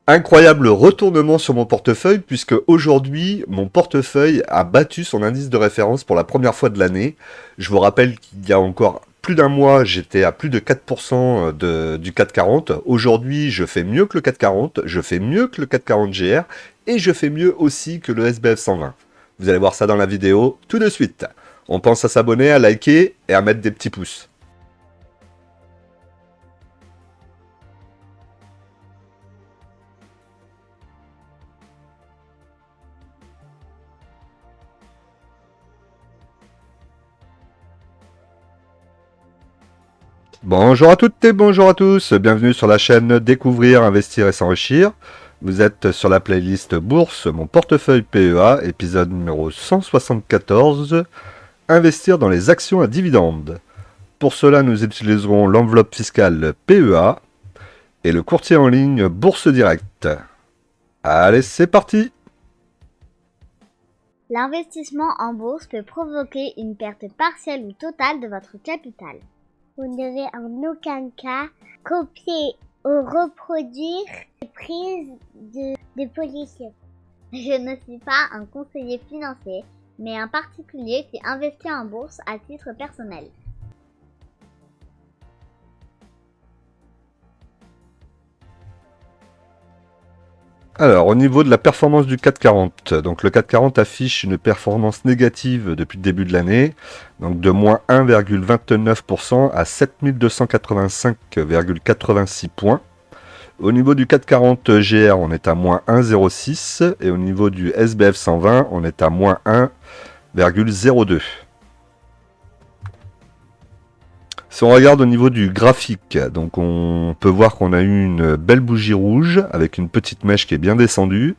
Incroyable retournement sur mon portefeuille puisque aujourd'hui, mon portefeuille a battu son indice de référence pour la première fois de l'année. Je vous rappelle qu'il y a encore plus d'un mois, j'étais à plus de 4% du CAC 40. Aujourd'hui, je fais mieux que le CAC 40, je fais mieux que le CAC 40 GR et je fais mieux aussi que le SBF 120. Vous allez voir ça dans la vidéo tout de suite. On pense à s'abonner, à liker et à mettre des petits pouces. Bonjour à toutes et bonjour à tous, bienvenue sur la chaîne Découvrir, Investir et S'enrichir. Vous êtes sur la playlist Bourse, mon portefeuille PEA, épisode numéro 174, Investir dans les actions à dividendes. Pour cela, nous utiliserons l'enveloppe fiscale PEA et le courtier en ligne Bourse Direct. Allez, c'est parti! L'investissement en bourse peut provoquer une perte partielle ou totale de votre capital. Vous ne devez en aucun cas copier ou reproduire les prises de position. Je ne suis pas un conseiller financier, mais un particulier qui investit en bourse à titre personnel. Alors, au niveau de la performance du CAC 40, donc le CAC 40 affiche une performance négative depuis le début de l'année, donc de moins 1,29% à 7285,86 points. Au niveau du CAC 40 GR, on est à moins 1,06 et au niveau du SBF 120, on est à moins 1,02. Si on regarde au niveau du graphique, donc on peut voir qu'on a eu une belle bougie rouge avec une petite mèche qui est bien descendue.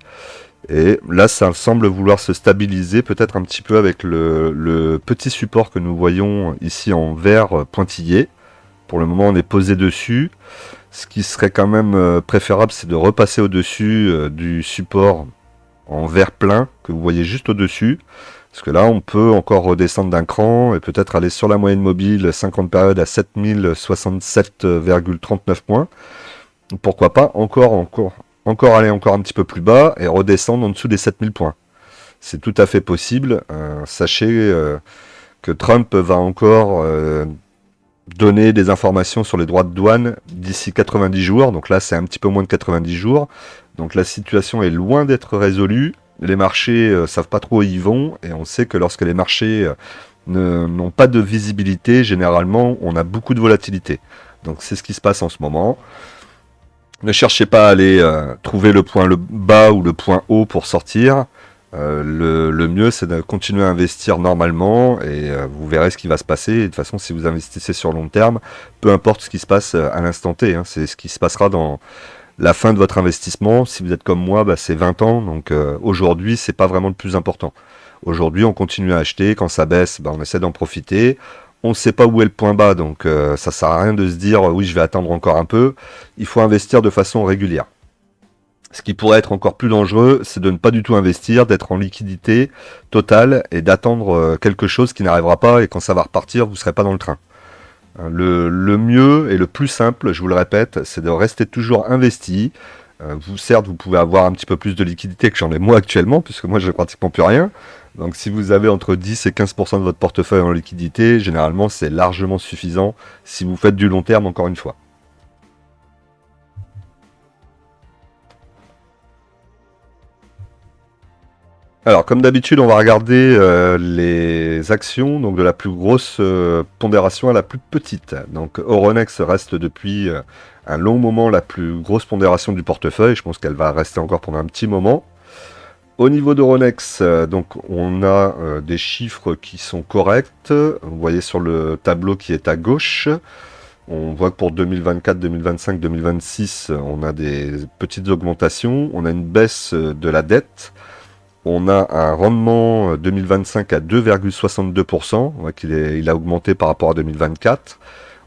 Et là, ça semble vouloir se stabiliser peut-être un petit peu avec le petit support que nous voyons ici en vert pointillé. Pour le moment, on est posé dessus. Ce qui serait quand même préférable, c'est de repasser au-dessus du support en vert plein que vous voyez juste au-dessus. Parce que là, on peut encore redescendre d'un cran et peut-être aller sur la moyenne mobile 50 périodes à 7067,39 points. Pourquoi pas encore aller encore un petit peu plus bas et redescendre en dessous des 7000 points. C'est tout à fait possible. Sachez que Trump va encore donner des informations sur les droits de douane d'ici 90 jours. Donc là, c'est un petit peu moins de 90 jours. Donc la situation est loin d'être résolue. Les marchés savent pas trop où ils vont. Et on sait que lorsque les marchés n'ont pas de visibilité, généralement, on a beaucoup de volatilité. Donc c'est ce qui se passe en ce moment. Ne cherchez pas à aller trouver le point bas ou le point haut pour sortir. Le mieux, c'est de continuer à investir normalement et vous verrez ce qui va se passer. Et de toute façon, si vous investissez sur long terme, peu importe ce qui se passe à l'instant T, c'est ce qui se passera dans la fin de votre investissement. Si vous êtes comme moi, c'est 20 ans. Donc aujourd'hui, c'est pas vraiment le plus important. Aujourd'hui, on continue à acheter. Quand ça baisse, on essaie d'en profiter. On ne sait pas où est le point bas, donc ça sert à rien de se dire oui, je vais attendre encore un peu. Il faut investir de façon régulière. Ce qui pourrait être encore plus dangereux, c'est de ne pas du tout investir, d'être en liquidité totale et d'attendre quelque chose qui n'arrivera pas et quand ça va repartir, vous ne serez pas dans le train. Le mieux et le plus simple, je vous le répète, c'est de rester toujours investi. Certes, vous pouvez avoir un petit peu plus de liquidité que j'en ai moi actuellement, puisque moi, je n'ai pratiquement plus rien. Donc, si vous avez entre 10 et 15% de votre portefeuille en liquidité, généralement, c'est largement suffisant si vous faites du long terme, encore une fois. Alors, comme d'habitude, on va regarder les actions, donc de la plus grosse pondération à la plus petite. Donc, Euronext reste depuis un long moment la plus grosse pondération du portefeuille. Je pense qu'elle va rester encore pendant un petit moment. Au niveau d'Euronext, donc on a des chiffres qui sont corrects. Vous voyez sur le tableau qui est à gauche. On voit que pour 2024, 2025, 2026, on a des petites augmentations. On a une baisse de la dette. On a un rendement 2025 à 2,62%. On voit qu'il a augmenté par rapport à 2024.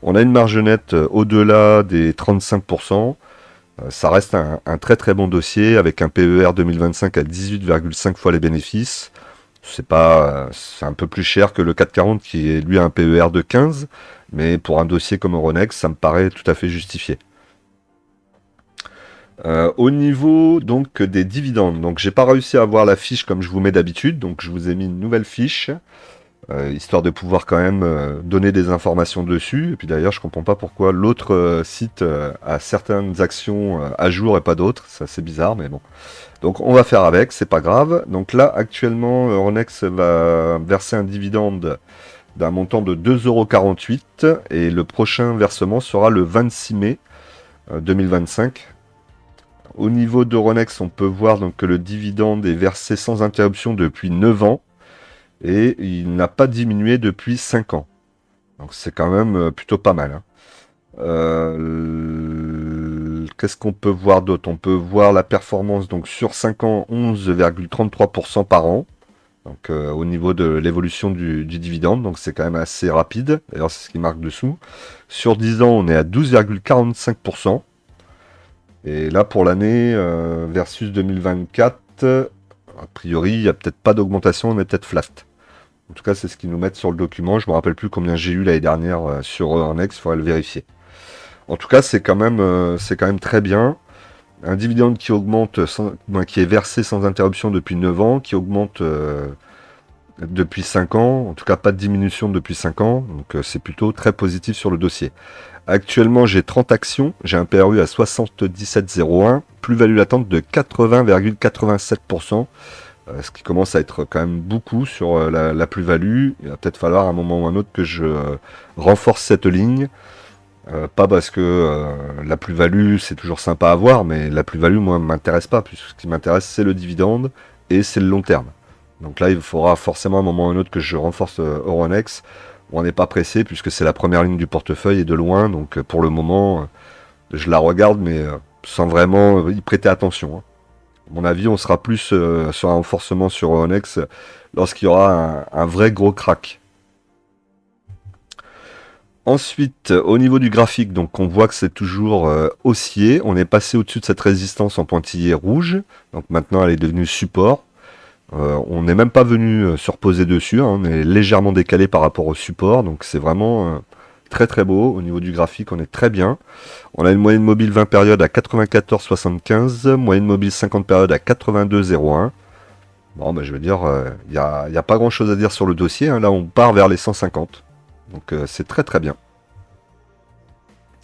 On a une marge nette au-delà des 35%. Ça reste un très très bon dossier avec un PER 2025 à 18,5 fois les bénéfices. C'est un peu plus cher que le 440 qui est lui un PER de 15. Mais pour un dossier comme Euronext, ça me paraît tout à fait justifié. Au niveau donc des dividendes, donc j'ai pas réussi à avoir la fiche comme je vous mets d'habitude, donc je vous ai mis une nouvelle fiche, histoire de pouvoir quand même donner des informations dessus. Et puis d'ailleurs, je comprends pas pourquoi l'autre site a certaines actions à jour et pas d'autres, c'est assez bizarre, mais bon. Donc on va faire avec, c'est pas grave. Donc là, actuellement, Euronext va verser un dividende d'un montant de 2,48 € et le prochain versement sera le 26 mai 2025. Au niveau d'Euronext, on peut voir donc que le dividende est versé sans interruption depuis 9 ans et il n'a pas diminué depuis 5 ans. Donc c'est quand même plutôt pas mal, hein. Qu'est-ce qu'on peut voir d'autre? On peut voir la performance donc sur 5 ans, 11,33% par an. Donc au niveau de l'évolution du dividende, donc c'est quand même assez rapide. D'ailleurs, c'est ce qui marque dessous. Sur 10 ans, on est à 12,45%. Et là, pour l'année versus 2024, a priori, il n'y a peut-être pas d'augmentation, on est peut-être flat. En tout cas, c'est ce qu'ils nous mettent sur le document. Je me rappelle plus combien j'ai eu l'année dernière sur Euronext, il faudrait le vérifier. En tout cas, c'est quand même très bien. Un dividende qui augmente, qui est versé sans interruption depuis 9 ans, qui augmente depuis 5 ans, en tout cas pas de diminution depuis 5 ans, donc c'est plutôt très positif sur le dossier. Actuellement, j'ai 30 actions, j'ai un PRU à 77,01, plus-value latente de 80,87%, ce qui commence à être quand même beaucoup sur la plus-value. Il va peut-être falloir à un moment ou un autre que je renforce cette ligne. Pas parce que la plus-value c'est toujours sympa à voir, mais la plus-value moi m'intéresse pas, puisque ce qui m'intéresse c'est le dividende et c'est le long terme. Donc là il faudra forcément à un moment ou un autre que je renforce Euronext. On n'est pas pressé puisque c'est la première ligne du portefeuille et de loin, donc pour le moment je la regarde mais sans vraiment y prêter attention, hein. À mon avis on sera plus sur un renforcement sur Euronext lorsqu'il y aura un vrai gros crack. Ensuite, au niveau du graphique, donc on voit que c'est toujours haussier. On est passé au-dessus de cette résistance en pointillé rouge. Donc maintenant, elle est devenue support. On n'est même pas venu se reposer dessus, hein. On est légèrement décalé par rapport au support. Donc c'est vraiment très très beau. Au niveau du graphique, on est très bien. On a une moyenne mobile 20 périodes à 94,75. Moyenne mobile 50 périodes à 82,01. Bon, je veux dire, il n'y a pas grand-chose à dire sur le dossier, hein. Là, on part vers les 150. Donc c'est très très bien.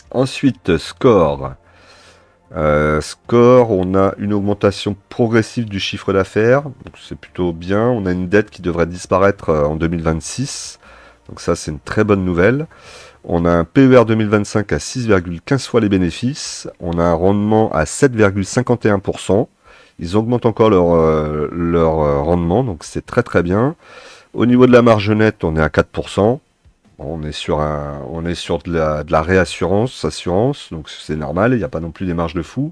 Ensuite, score. Score, on a une augmentation progressive du chiffre d'affaires. Donc c'est plutôt bien. On a une dette qui devrait disparaître en 2026. Donc ça, c'est une très bonne nouvelle. On a un PER 2025 à 6,15 fois les bénéfices. On a un rendement à 7,51%. Ils augmentent encore leur rendement, donc c'est très très bien. Au niveau de la marge nette, on est à 4%. On est sur de la réassurance, assurance, donc c'est normal, il n'y a pas non plus des marges de fou.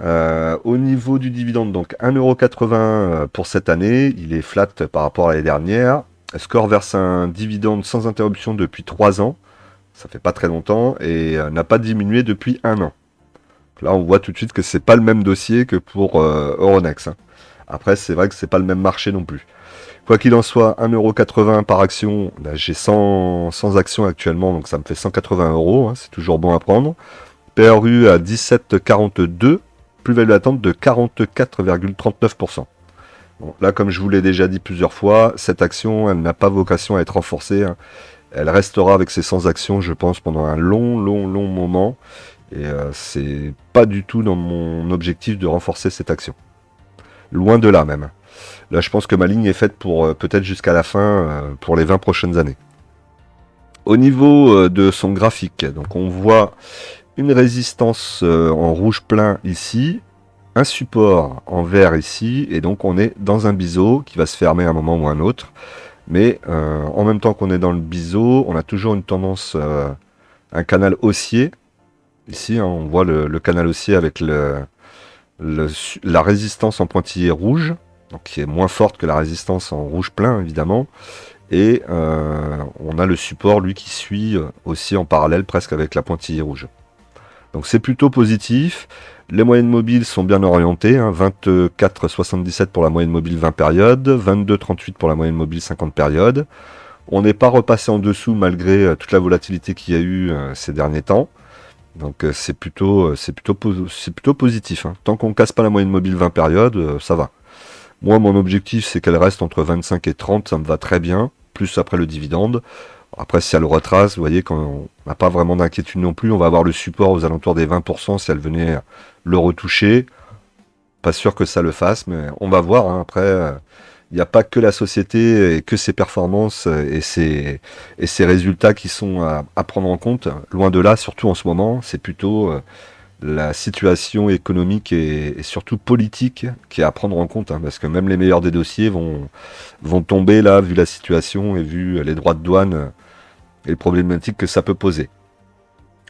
Au niveau du dividende, donc 1,80 € pour cette année, il est flat par rapport à l'année dernière. Score verse un dividende sans interruption depuis 3 ans, ça fait pas très longtemps, et n'a pas diminué depuis 1 an. Là, on voit tout de suite que c'est pas le même dossier que pour Euronext, hein. Après, c'est vrai que c'est pas le même marché non plus. Quoi qu'il en soit, 1,80 € par action, là, j'ai 100 actions actuellement, donc ça me fait 180 €, hein, c'est toujours bon à prendre. PRU à 17,42, plus-value latente de 44,39%. Bon, là, comme je vous l'ai déjà dit plusieurs fois, cette action, elle n'a pas vocation à être renforcée, hein. Elle restera avec ses 100 actions, je pense, pendant un long moment. Et c'est pas du tout dans mon objectif de renforcer cette action. Loin de là même. Là, je pense que ma ligne est faite pour peut-être jusqu'à la fin, pour les 20 prochaines années. Au niveau de son graphique, donc on voit une résistance en rouge plein ici, un support en vert ici, et donc on est dans un biseau qui va se fermer à un moment ou un autre. Mais en même temps qu'on est dans le biseau, on a toujours une tendance, un canal haussier. Ici, hein, on voit le canal haussier avec la résistance en pointillé rouge, donc qui est moins forte que la résistance en rouge plein évidemment, et on a le support lui qui suit aussi en parallèle presque avec la pointillée rouge. Donc c'est plutôt positif. Les moyennes mobiles sont bien orientées, hein, 24,77 pour la moyenne mobile 20 périodes, 22,38 pour la moyenne mobile 50 périodes. On n'est pas repassé en dessous malgré toute la volatilité qu'il y a eu ces derniers temps. Donc c'est plutôt positif, hein. Tant qu'on casse pas la moyenne mobile 20 périodes, ça va. Moi, mon objectif, c'est qu'elle reste entre 25 et 30, ça me va très bien, plus après le dividende. Après, si elle retrace, vous voyez, quand on n'a pas vraiment d'inquiétude non plus, on va avoir le support aux alentours des 20% si elle venait le retoucher. Pas sûr que ça le fasse, mais on va voir, hein. Après, il n'y a pas que la société et que ses performances et ses résultats qui sont à prendre en compte. Loin de là, surtout en ce moment, c'est plutôt la situation économique et surtout politique qui est à prendre en compte, hein, parce que même les meilleurs des dossiers vont tomber là, vu la situation et vu les droits de douane et les problématiques que ça peut poser.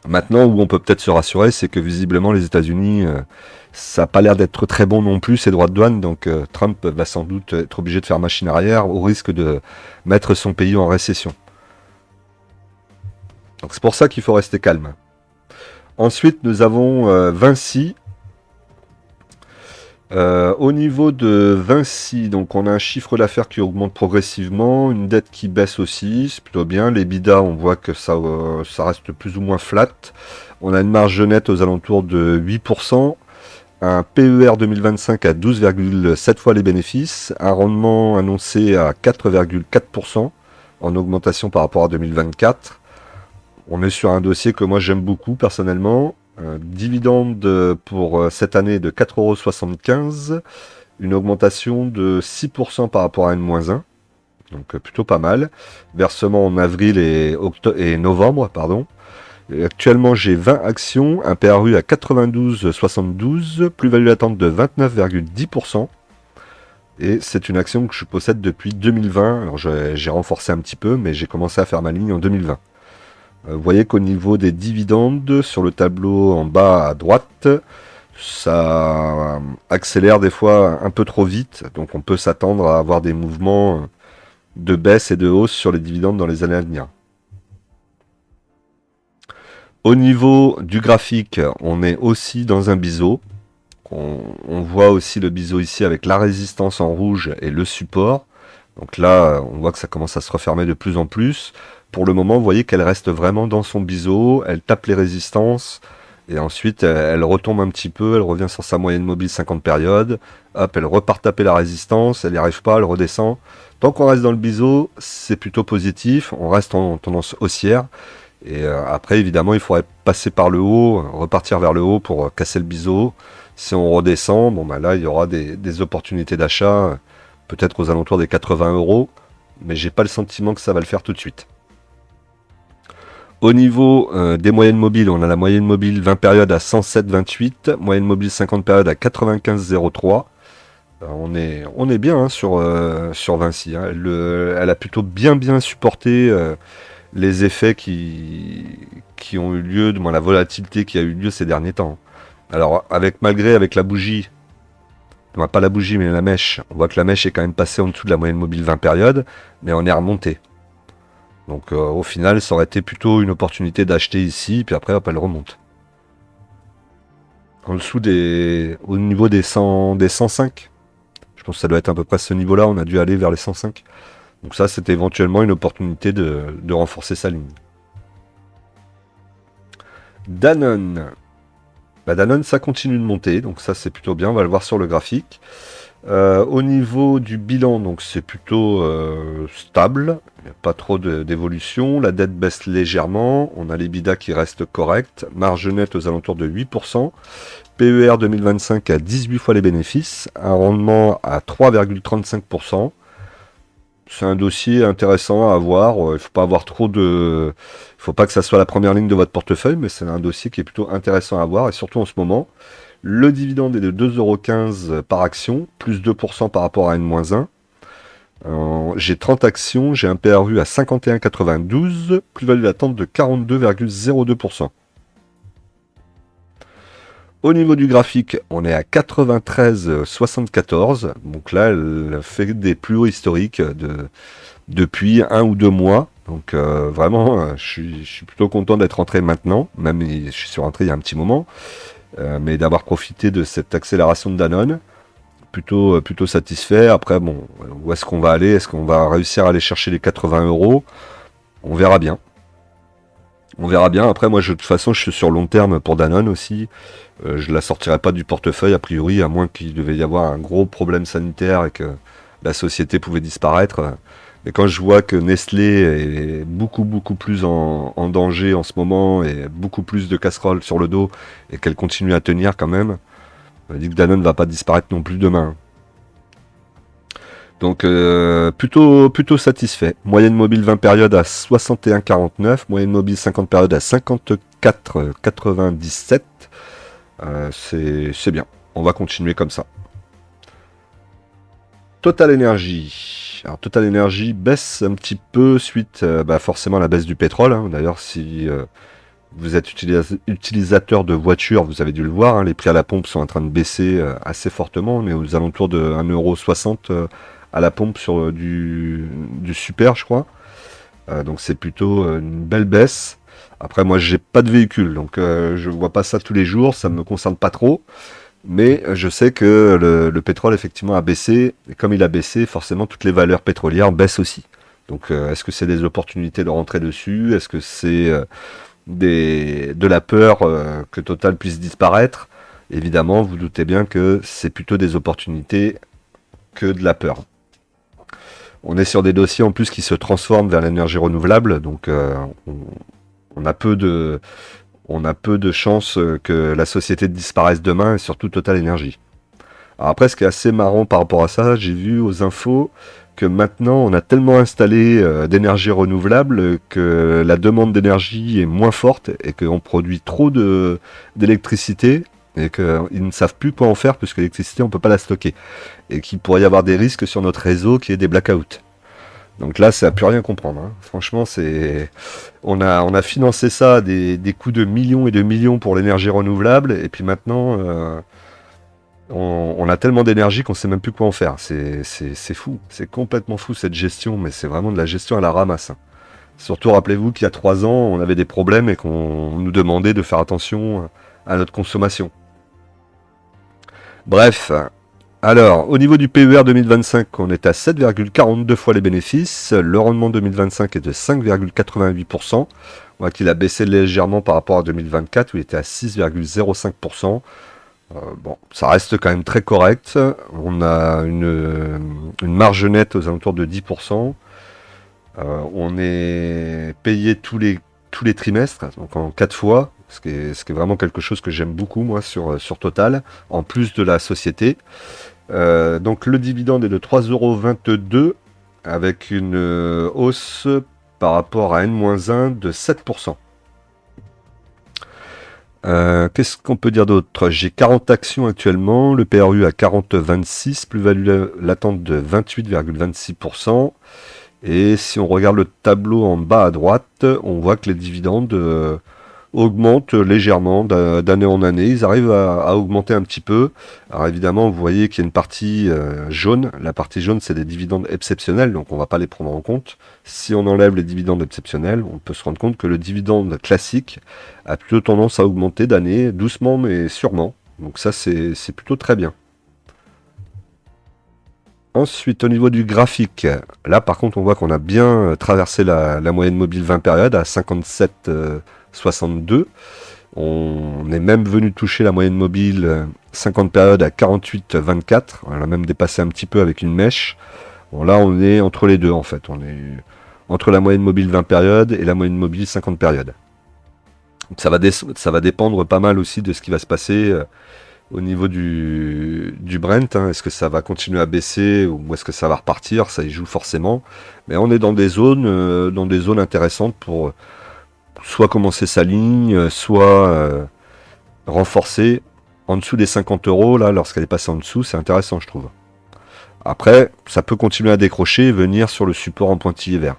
Maintenant, où on peut peut-être se rassurer, c'est que visiblement les États-Unis, ça n'a pas l'air d'être très bon non plus, ces droits de douane, donc Trump va sans doute être obligé de faire machine arrière au risque de mettre son pays en récession. Donc c'est pour ça qu'il faut rester calme. Ensuite, nous avons Vinci. Au niveau de Vinci, donc on a un chiffre d'affaires qui augmente progressivement, une dette qui baisse aussi, c'est plutôt bien. Les bidas, on voit que ça reste plus ou moins flat. On a une marge nette aux alentours de 8%, un PER 2025 à 12,7 fois les bénéfices, un rendement annoncé à 4,4% en augmentation par rapport à 2024. On est sur un dossier que moi j'aime beaucoup personnellement. Dividende pour cette année de 4,75 €, une augmentation de 6% par rapport à N-1, donc plutôt pas mal. Versement en avril et novembre, pardon. Et actuellement j'ai 20 actions, un PRU à 92,72, plus-value latente de 29,10%. Et c'est une action que je possède depuis 2020. Alors j'ai renforcé un petit peu, mais j'ai commencé à faire ma ligne en 2020. Vous voyez qu'au niveau des dividendes, sur le tableau en bas à droite, ça accélère des fois un peu trop vite. Donc on peut s'attendre à avoir des mouvements de baisse et de hausse sur les dividendes dans les années à venir. Au niveau du graphique, on est aussi dans un biseau. On voit aussi le biseau ici avec la résistance en rouge et le support. Donc là, on voit que ça commence à se refermer de plus en plus. Pour le moment, vous voyez qu'elle reste vraiment dans son biseau, elle tape les résistances, et ensuite elle retombe un petit peu, elle revient sur sa moyenne mobile 50 périodes, hop, elle repart taper la résistance, elle n'y arrive pas, elle redescend. Tant qu'on reste dans le biseau, c'est plutôt positif, on reste en tendance haussière, et après évidemment il faudrait passer par le haut, repartir vers le haut pour casser le biseau. Si on redescend, bon bah là il y aura des opportunités d'achat, peut-être aux alentours des 80 €, mais j'ai pas le sentiment que ça va le faire tout de suite. Au niveau des moyennes mobiles, on a la moyenne mobile 20 périodes à 107,28, moyenne mobile 50 périodes à 95,03. On est bien, hein, sur Vinci, hein. Elle a plutôt bien supporté les effets qui ont eu lieu, la volatilité qui a eu lieu ces derniers temps. Alors avec la bougie, pas la bougie mais la mèche, on voit que la mèche est quand même passée en dessous de la moyenne mobile 20 périodes, mais on est remonté. Donc au final, ça aurait été plutôt une opportunité d'acheter ici, puis après, hop, elle remonte. En dessous au niveau des 105. Je pense que ça doit être à peu près ce niveau-là, on a dû aller vers les 105. Donc ça, c'était éventuellement une opportunité de renforcer sa ligne. Danone. Danone, ça continue de monter, donc ça c'est plutôt bien, on va le voir sur le graphique. Au niveau du bilan, donc c'est plutôt stable, il n'y a pas trop d'évolution, la dette baisse légèrement, on a l'EBITDA qui reste correct, marge nette aux alentours de 8%, PER 2025 à 18 fois les bénéfices, un rendement à 3,35%. C'est un dossier intéressant à avoir, il faut pas avoir il faut pas que ça soit la première ligne de votre portefeuille, mais c'est un dossier qui est plutôt intéressant à avoir, et surtout en ce moment. Le dividende est de 2,15 € par action, plus 2% par rapport à N-1. J'ai 30 actions, j'ai un PRU à 51,92, plus-value latente de 42,02%. Au niveau du graphique, on est à 93,74. Donc là, elle fait des plus hauts historiques depuis 1 ou 2 mois. Donc vraiment, je suis plutôt content d'être rentré maintenant, même je suis rentré il y a un petit moment. Mais d'avoir profité de cette accélération de Danone, plutôt satisfait. Après, bon, où est-ce qu'on va aller? Est-ce qu'on va réussir à aller chercher les 80 €? On verra bien. On verra bien. Après, moi, de toute façon, je suis sur long terme pour Danone aussi. Je la sortirai pas du portefeuille, a priori, à moins qu'il devait y avoir un gros problème sanitaire et que la société pouvait disparaître. Mais quand je vois que Nestlé est beaucoup, beaucoup plus en danger en ce moment et beaucoup plus de casseroles sur le dos et qu'elle continue à tenir quand même, on dit que Danone ne va pas disparaître non plus demain. Donc plutôt satisfait. Moyenne mobile 20 périodes à 61,49. Moyenne mobile 50 périodes à 54,97. C'est bien. On va continuer comme ça. Total Energy. Alors Total Energy baisse un petit peu suite forcément à la baisse du pétrole. Hein. D'ailleurs, si vous êtes utilisateur de voitures, vous avez dû le voir, hein, les prix à la pompe sont en train de baisser assez fortement. On est aux alentours de 1,60 € à la pompe sur du super, je crois. Donc c'est plutôt une belle baisse. Après, moi, j'ai pas de véhicule, donc je vois pas ça tous les jours, ça me concerne pas trop. Mais je sais que le pétrole, effectivement, a baissé. Et comme il a baissé, forcément, toutes les valeurs pétrolières baissent aussi. Donc, est-ce que c'est des opportunités de rentrer dessus? Est-ce que c'est de la peur que Total puisse disparaître? Évidemment, vous doutez bien que c'est plutôt des opportunités que de la peur. On est sur des dossiers en plus qui se transforment vers l'énergie renouvelable, donc on a peu de chances que la société disparaisse demain, et surtout Total Energy. Alors après, ce qui est assez marrant par rapport à ça, j'ai vu aux infos que maintenant on a tellement installé d'énergie renouvelable que la demande d'énergie est moins forte et qu'on produit trop d'électricité et qu'ils ne savent plus quoi en faire puisque l'électricité on ne peut pas la stocker et qu'il pourrait y avoir des risques sur notre réseau qui est des blackouts. Donc là, ça n'a plus rien comprendre. Hein. Franchement, on a financé ça à des coûts de millions et de millions pour l'énergie renouvelable et puis maintenant on a tellement d'énergie qu'on sait même plus quoi en faire. C'est fou, c'est complètement fou cette gestion, mais c'est vraiment de la gestion à la ramasse. Hein. Surtout, rappelez-vous qu'il y a 3 ans, on avait des problèmes et qu'on nous demandait de faire attention à notre consommation. Bref, alors, au niveau du PER 2025, on est à 7,42 fois les bénéfices. Le rendement 2025 est de 5,88%. On voit qu'il a baissé légèrement par rapport à 2024, où il était à 6,05%. Bon, ça reste quand même très correct. On a une marge nette aux alentours de 10%. On est payé tous les trimestres, donc en 4 fois, ce qui est vraiment quelque chose que j'aime beaucoup, moi, sur Total, en plus de la société. Donc le dividende est de 3,22 € avec une hausse par rapport à N-1 de 7%. Qu'est-ce qu'on peut dire d'autre? J'ai 40 actions actuellement, le PRU à 40,26, plus-value latente de 28,26%. Et si on regarde le tableau en bas à droite, on voit que les dividendes augmentent légèrement d'année en année. Ils arrivent à augmenter un petit peu. Alors évidemment, vous voyez qu'il y a une partie jaune. La partie jaune, c'est des dividendes exceptionnels, donc on ne va pas les prendre en compte. Si on enlève les dividendes exceptionnels, on peut se rendre compte que le dividende classique a plutôt tendance à augmenter d'année, doucement mais sûrement. Donc ça, c'est plutôt très bien. Ensuite, au niveau du graphique, là par contre, on voit qu'on a bien traversé la moyenne mobile 20 périodes à 57,62. On est même venu toucher la moyenne mobile 50 périodes à 48,24. On l'a même dépassé un petit peu avec une mèche. Bon, là, on est entre les deux en fait. On est entre la moyenne mobile 20 périodes et la moyenne mobile 50 périodes. Ça va dépendre pas mal aussi de ce qui va se passer au niveau du Brent. Hein. Est-ce que ça va continuer à baisser ou est-ce que ça va repartir? Ça y joue forcément. Mais on est dans des zones intéressantes pour soit commencer sa ligne, soit renforcer en dessous des 50 €. Là, lorsqu'elle est passée en dessous, c'est intéressant, je trouve. Après, ça peut continuer à décrocher et venir sur le support en pointillé vert.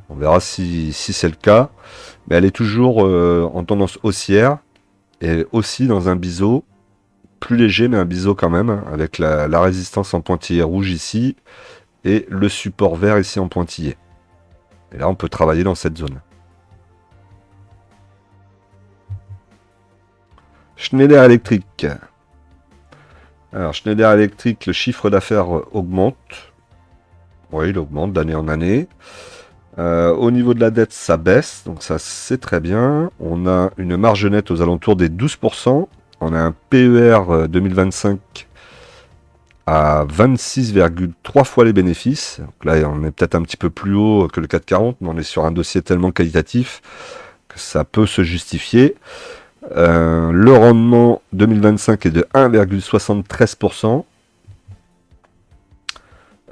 On verra si c'est le cas. Mais elle est toujours en tendance haussière et aussi dans un biseau plus léger, mais un biseau quand même, avec la résistance en pointillé rouge ici et le support vert ici en pointillé. Et là, on peut travailler dans cette zone. Schneider Electric. Alors, Schneider Electric, le chiffre d'affaires augmente. Oui, il augmente d'année en année. Au niveau de la dette, ça baisse, donc ça c'est très bien. On a une marge nette aux alentours des 12%. On a un PER 2025 à 26,3 fois les bénéfices. Donc là, on est peut-être un petit peu plus haut que le 440, mais on est sur un dossier tellement qualitatif que ça peut se justifier. Le rendement 2025 est de 1,73%.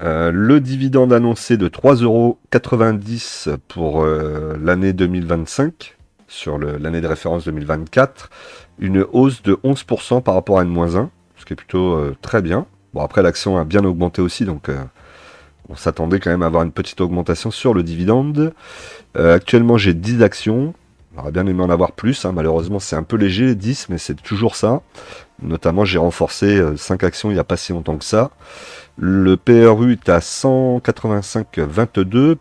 Le dividende annoncé de 3,90 € pour l'année 2025, sur l'année de référence 2024, une hausse de 11% par rapport à N-1, ce qui est plutôt très bien. Bon, après, l'action a bien augmenté aussi, donc on s'attendait quand même à avoir une petite augmentation sur le dividende. Actuellement, j'ai 10 actions. J'aurais bien aimé en avoir plus, hein. Malheureusement, c'est un peu léger, 10, mais c'est toujours ça. Notamment, j'ai renforcé 5 actions il n'y a pas si longtemps que ça. Le PRU est à 185,22,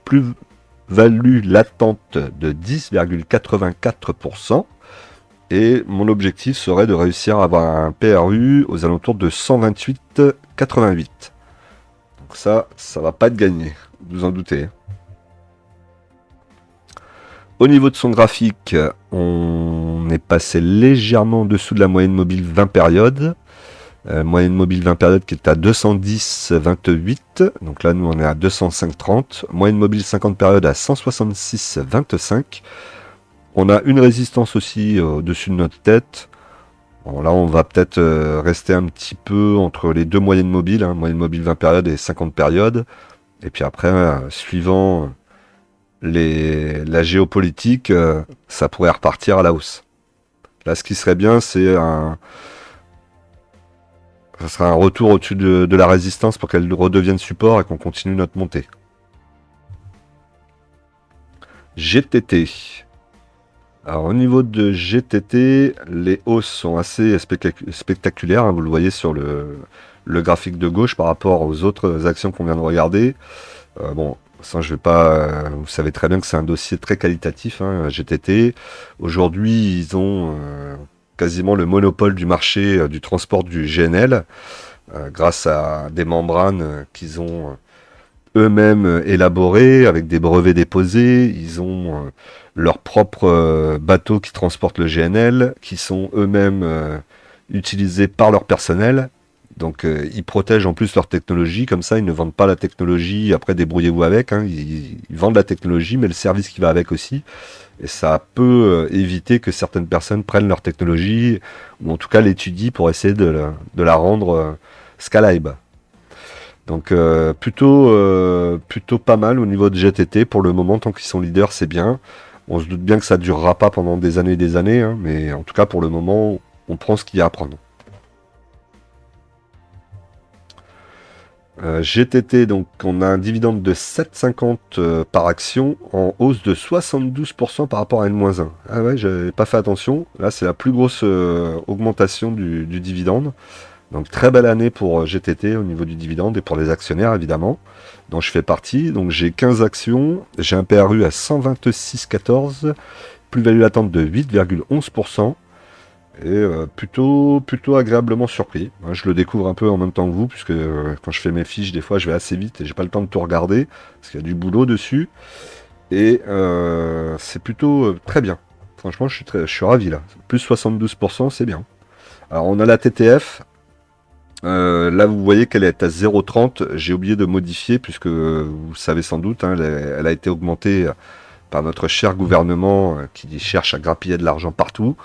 plus-value latente de 10,84%. Et mon objectif serait de réussir à avoir un PRU aux alentours de 128,88. Donc ça va pas être gagné, vous en doutez. Au niveau de son graphique, on est passé légèrement en dessous de la moyenne mobile 20 périodes. Moyenne mobile 20 périodes qui est à 210,28. Donc là, nous, on est à 205,30. Moyenne mobile 50 périodes à 166,25. On a une résistance aussi au-dessus de notre tête. Bon, là, on va peut-être rester un petit peu entre les deux moyennes mobiles, hein, moyenne mobile 20 périodes et 50 périodes. Et puis après, suivant la géopolitique, ça pourrait repartir à la hausse. Là, ce qui serait bien, c'est ça sera un retour au-dessus de la résistance pour qu'elle redevienne support et qu'on continue notre montée. GTT. Alors au niveau de GTT, les hausses sont assez spectaculaires, hein, vous le voyez sur le graphique de gauche par rapport aux autres actions qu'on vient de regarder. Bon, ça je vais pas. Vous savez très bien que c'est un dossier très qualitatif, hein, GTT. Aujourd'hui, ils ont quasiment le monopole du marché du transport du GNL, grâce à des membranes qu'ils ont eux-mêmes élaborées avec des brevets déposés. Ils ont leurs propres bateaux qui transportent le GNL, qui sont eux-mêmes utilisés par leur personnel. Donc ils protègent en plus leur technologie, comme ça ils ne vendent pas la technologie, après débrouillez-vous avec, hein. Ils vendent la technologie, mais le service qui va avec aussi. Et ça peut éviter que certaines personnes prennent leur technologie, ou en tout cas l'étudient pour essayer de la rendre scalable. Donc plutôt pas mal au niveau de GTT pour le moment, tant qu'ils sont leaders c'est bien. On se doute bien que ça ne durera pas pendant des années, hein, mais en tout cas pour le moment on prend ce qu'il y a à prendre. GTT, donc on a un dividende de 7,50 par action en hausse de 72% par rapport à N-1. Ah ouais, j'avais pas fait attention. Là c'est la plus grosse augmentation du dividende. Donc très belle année pour GTT au niveau du dividende et pour les actionnaires évidemment, dont je fais partie. Donc j'ai 15 actions, j'ai un PRU à 126,14, plus-value latente de 8,11%, et plutôt agréablement surpris. Je le découvre un peu en même temps que vous, puisque quand je fais mes fiches, des fois je vais assez vite et j'ai pas le temps de tout regarder, parce qu'il y a du boulot dessus, et c'est plutôt très bien. Franchement je suis ravi là, plus 72% c'est bien. Alors on a la TTF. Là, vous voyez qu'elle est à 0,30. J'ai oublié de modifier, puisque vous savez sans doute, hein, elle a été augmentée par notre cher gouvernement qui cherche à grappiller de l'argent partout.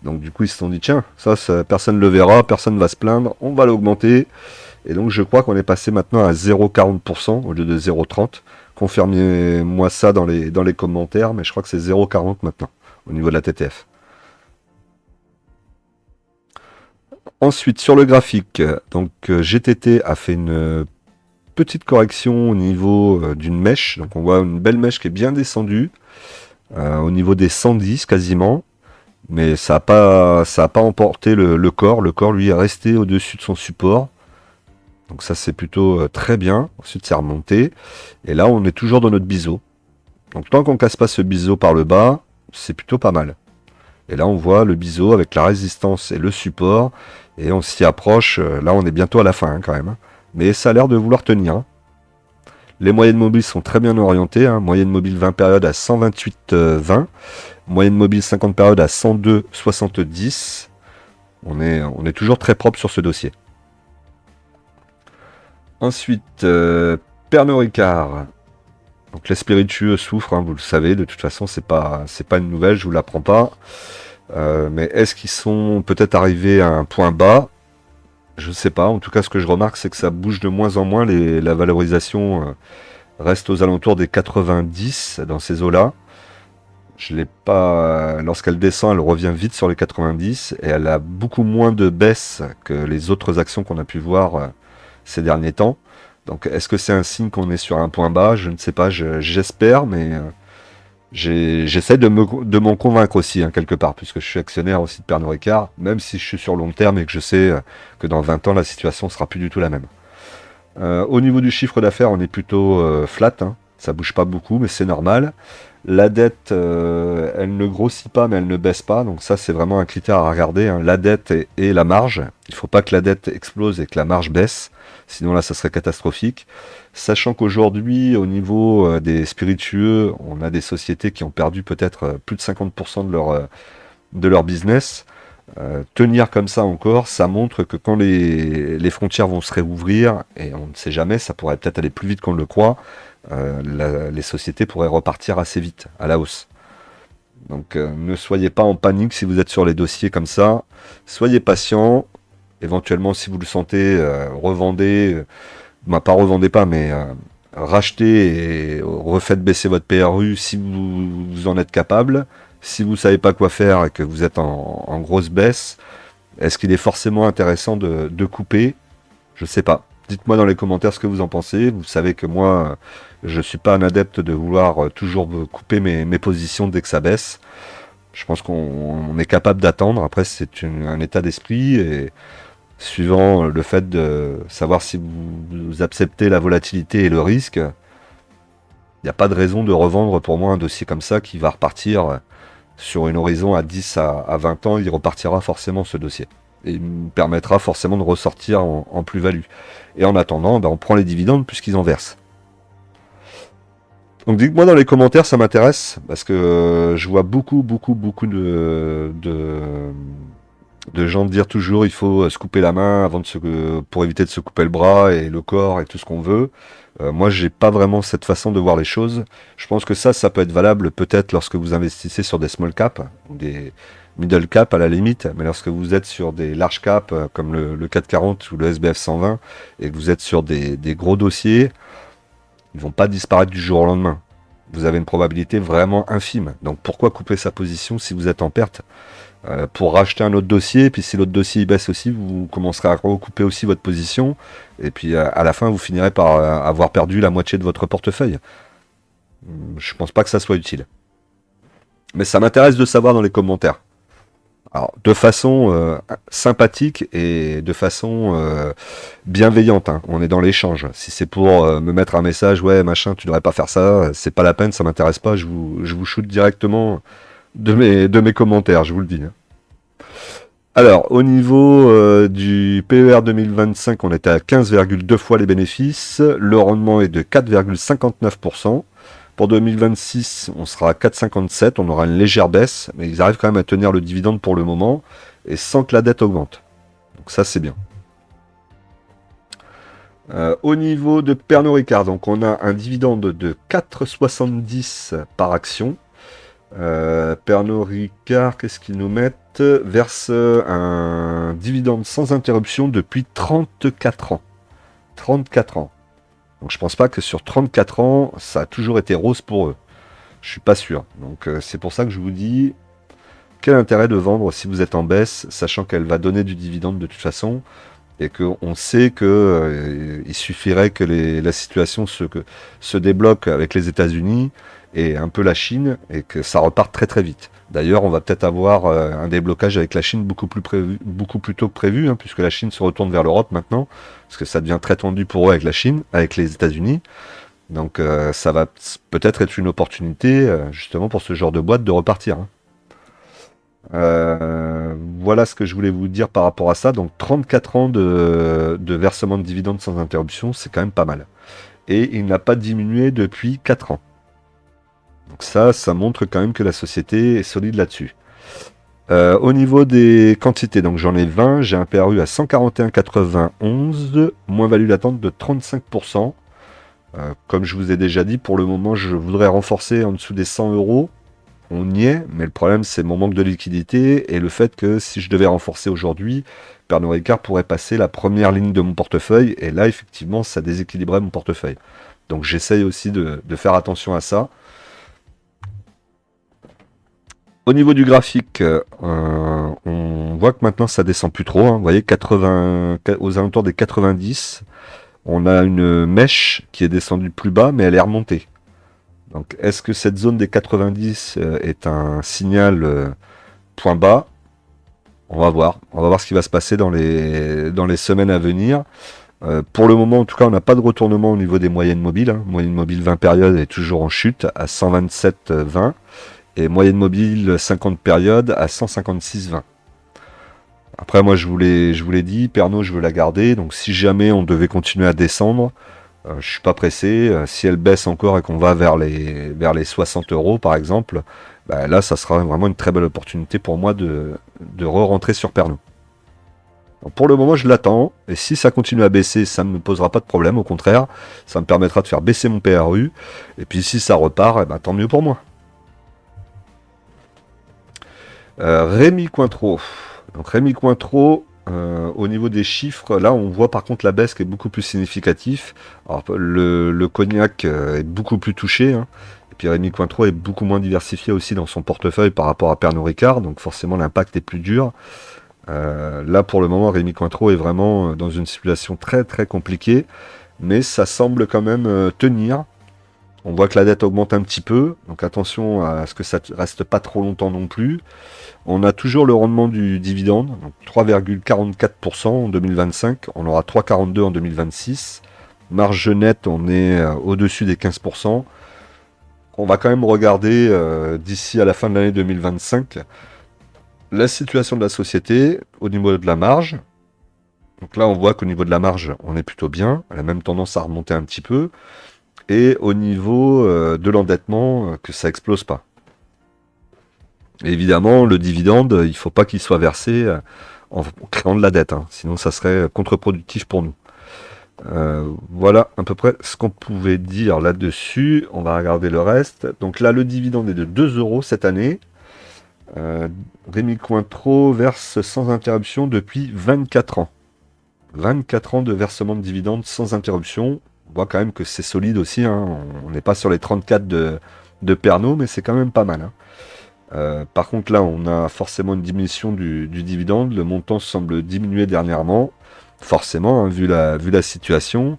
Donc du coup, ils se sont dit, tiens, ça personne ne le verra, personne ne va se plaindre, on va l'augmenter. Et donc je crois qu'on est passé maintenant à 0,40% au lieu de 0,30. Confirmez-moi ça dans les commentaires, mais je crois que c'est 0,40 maintenant, au niveau de la TTF. Ensuite, sur le graphique, donc GTT a fait une petite correction au niveau d'une mèche. Donc on voit une belle mèche qui est bien descendue, au niveau des 110 quasiment. Mais ça n'a pas emporté le corps. Le corps, lui, est resté au-dessus de son support. Donc ça, c'est plutôt très bien. Ensuite, c'est remonté. Et là, on est toujours dans notre biseau. Donc tant qu'on ne casse pas ce biseau par le bas, c'est plutôt pas mal. Et là, on voit le biseau avec la résistance et le support. Et on s'y approche. Là, on est bientôt à la fin, hein, quand même. Mais ça a l'air de vouloir tenir. Les moyennes mobiles sont très bien orientées, hein. Moyenne mobile 20 périodes à 128,20. Moyenne mobile 50 périodes à 102,70. On est toujours très propre sur ce dossier. Ensuite, Pernod Ricard. Donc les spiritueux souffrent, hein, vous le savez, de toute façon, c'est pas une nouvelle, je vous l'apprends pas. Mais est-ce qu'ils sont peut-être arrivés à un point bas? Je ne sais pas. En tout cas, ce que je remarque, c'est que ça bouge de moins en moins. La valorisation reste aux alentours des 90 dans ces eaux-là. Je l'ai pas. Lorsqu'elle descend, elle revient vite sur les 90 et elle a beaucoup moins de baisse que les autres actions qu'on a pu voir ces derniers temps. Donc, est-ce que c'est un signe qu'on est sur un point bas? Je ne sais pas. J'espère, mais j'essaie de m'en convaincre aussi, hein, quelque part, puisque je suis actionnaire aussi de Pernod Ricard, même si je suis sur long terme et que je sais que dans 20 ans, la situation sera plus du tout la même. Au niveau du chiffre d'affaires, on est plutôt flat, hein, ça bouge pas beaucoup, mais c'est normal. La dette, elle ne grossit pas, mais elle ne baisse pas, donc ça, c'est vraiment un critère à regarder, hein. La dette et la marge. Il ne faut pas que la dette explose et que la marge baisse, sinon là, ça serait catastrophique. Sachant qu'aujourd'hui, au niveau des spiritueux, on a des sociétés qui ont perdu peut-être plus de 50% de leur business. Tenir comme ça encore, ça montre que quand les frontières vont se réouvrir, et on ne sait jamais, ça pourrait peut-être aller plus vite qu'on le croit, les sociétés pourraient repartir assez vite, à la hausse. Donc ne soyez pas en panique si vous êtes sur les dossiers comme ça. Soyez patient. Éventuellement, si vous le sentez, revendez. Pas revendez pas, mais rachetez et refaites baisser votre PRU si vous en êtes capable. Si vous savez pas quoi faire et que vous êtes en grosse baisse, est-ce qu'il est forcément intéressant de couper? Je sais pas. Dites-moi dans les commentaires ce que vous en pensez. Vous savez que moi, je suis pas un adepte de vouloir toujours couper mes positions dès que ça baisse. Je pense qu'on est capable d'attendre. Après, c'est un état d'esprit et suivant le fait de savoir si vous acceptez la volatilité et le risque, il n'y a pas de raison de revendre pour moi un dossier comme ça qui va repartir sur une horizon à 10 à 20 ans. Il repartira forcément ce dossier. Et il me permettra forcément de ressortir en plus-value. Et en attendant, on prend les dividendes puisqu'ils en versent. Donc dites-moi dans les commentaires, ça m'intéresse, parce que je vois beaucoup de gens dire toujours il faut se couper la main avant pour éviter de se couper le bras et le corps et tout ce qu'on veut. Moi, j'ai pas vraiment cette façon de voir les choses. Je pense que ça peut être valable peut-être lorsque vous investissez sur des small caps, ou des middle caps à la limite, mais lorsque vous êtes sur des large caps comme le 440 ou le SBF 120 et que vous êtes sur des gros dossiers, ils vont pas disparaître du jour au lendemain. Vous avez une probabilité vraiment infime. Donc pourquoi couper sa position si vous êtes en perte pour racheter un autre dossier, puis si l'autre dossier il baisse aussi, vous commencerez à recouper aussi votre position, et puis à la fin vous finirez par avoir perdu la moitié de votre portefeuille. Je pense pas que ça soit utile. Mais ça m'intéresse de savoir dans les commentaires. Alors, de façon sympathique et de façon bienveillante, hein. On est dans l'échange. Si c'est pour me mettre un message, ouais, machin, tu devrais pas faire ça, c'est pas la peine, ça m'intéresse pas, je vous shoot directement de mes commentaires, je vous le dis. Alors, au niveau du PER 2025, on était à 15,2 fois les bénéfices. Le rendement est de 4,59%. Pour 2026, on sera à 4,57. On aura une légère baisse, mais ils arrivent quand même à tenir le dividende pour le moment, et sans que la dette augmente. Donc ça, c'est bien. Au niveau de Pernod Ricard, donc on a un dividende de 4,70 par action. Pernod Ricard, qu'est-ce qu'ils nous mettent? Verse un dividende sans interruption depuis 34 ans. 34 ans. Donc je pense pas que sur 34 ans, ça a toujours été rose pour eux. Je suis pas sûr. Donc c'est pour ça que je vous dis, quel intérêt de vendre si vous êtes en baisse, sachant qu'elle va donner du dividende de toute façon, et qu'on sait que il suffirait que la situation se débloque avec les États-Unis et un peu la Chine, et que ça reparte très très vite. D'ailleurs, on va peut-être avoir un déblocage avec la Chine beaucoup plus tôt que prévu, hein, puisque la Chine se retourne vers l'Europe maintenant, parce que ça devient très tendu pour eux avec la Chine, avec les États-Unis. Donc ça va peut-être être une opportunité, justement pour ce genre de boîte, de repartir, hein. Voilà ce que je voulais vous dire par rapport à ça. Donc 34 ans de versement de dividendes sans interruption, c'est quand même pas mal. et il n'a pas diminué depuis 4 ans. Donc ça montre quand même que la société est solide là-dessus. Au niveau des quantités, donc j'en ai 20, j'ai un PRU à 141,91, moins-value latente de 35%. Comme je vous ai déjà dit, pour le moment, je voudrais renforcer en dessous des 100 euros. On y est, mais le problème, c'est mon manque de liquidité et le fait que si je devais renforcer aujourd'hui, Pernod Ricard pourrait passer la première ligne de mon portefeuille, et là, effectivement, ça déséquilibrerait mon portefeuille. Donc j'essaye aussi de faire attention à ça. Au niveau du graphique, on voit que maintenant ça descend plus trop. Vous voyez, aux alentours des 90, on a une mèche qui est descendue plus bas, mais elle est remontée. Donc, est-ce que cette zone des 90 est un signal point bas? On va voir. On va voir ce qui va se passer dans les semaines à venir. Pour le moment, en tout cas, on n'a pas de retournement au niveau des moyennes mobiles. Moyenne mobile 20 périodes est toujours en chute à 127,20. Et moyenne mobile 50 périodes à 156,20. Après, moi, je vous l'ai dit, Pernod, je veux la garder. Donc, si jamais on devait continuer à descendre, je suis pas pressé. Si elle baisse encore et qu'on va vers les 60 euros, par exemple, bah, là, ça sera vraiment une très belle opportunité pour moi de re-rentrer sur Pernod. Donc, pour le moment, je l'attends. Et si ça continue à baisser, ça ne me posera pas de problème. Au contraire, ça me permettra de faire baisser mon PRU. Et puis, si ça repart, eh ben, tant mieux pour moi. Rémi Cointreau. Donc Rémi Cointreau, au niveau des chiffres, là on voit par contre la baisse qui est beaucoup plus significative. Alors, le cognac est beaucoup plus touché, hein. Et puis Rémi Cointreau est beaucoup moins diversifié aussi dans son portefeuille par rapport à Pernod Ricard, donc forcément l'impact est plus dur. Là pour le moment, Rémi Cointreau est vraiment dans une situation très très compliquée, mais ça semble quand même tenir. On voit que la dette augmente un petit peu, donc attention à ce que ça ne reste pas trop longtemps non plus. On a toujours le rendement du dividende, donc 3,44% en 2025, on aura 3,42% en 2026. Marge nette, on est au-dessus des 15%. On va quand même regarder d'ici à la fin de l'année 2025 la situation de la société au niveau de la marge. Donc là, on voit qu'au niveau de la marge, on est plutôt bien. Elle a même tendance à remonter un petit peu. Et au niveau de l'endettement, que ça explose pas. Et évidemment, le dividende, il ne faut pas qu'il soit versé en créant de la dette, hein, sinon ça serait contre-productif pour nous. Voilà à peu près ce qu'on pouvait dire là-dessus. On va regarder le reste. Donc là, le dividende est de 2 euros cette année. Rémi Cointreau verse sans interruption depuis 24 ans. 24 ans de versement de dividendes sans interruption. On voit quand même que c'est solide aussi, hein. On n'est pas sur les 34 de Pernod, mais c'est quand même pas mal, hein. Par contre là, on a forcément une diminution du dividende. Le montant semble diminuer dernièrement, forcément, hein, vu la situation.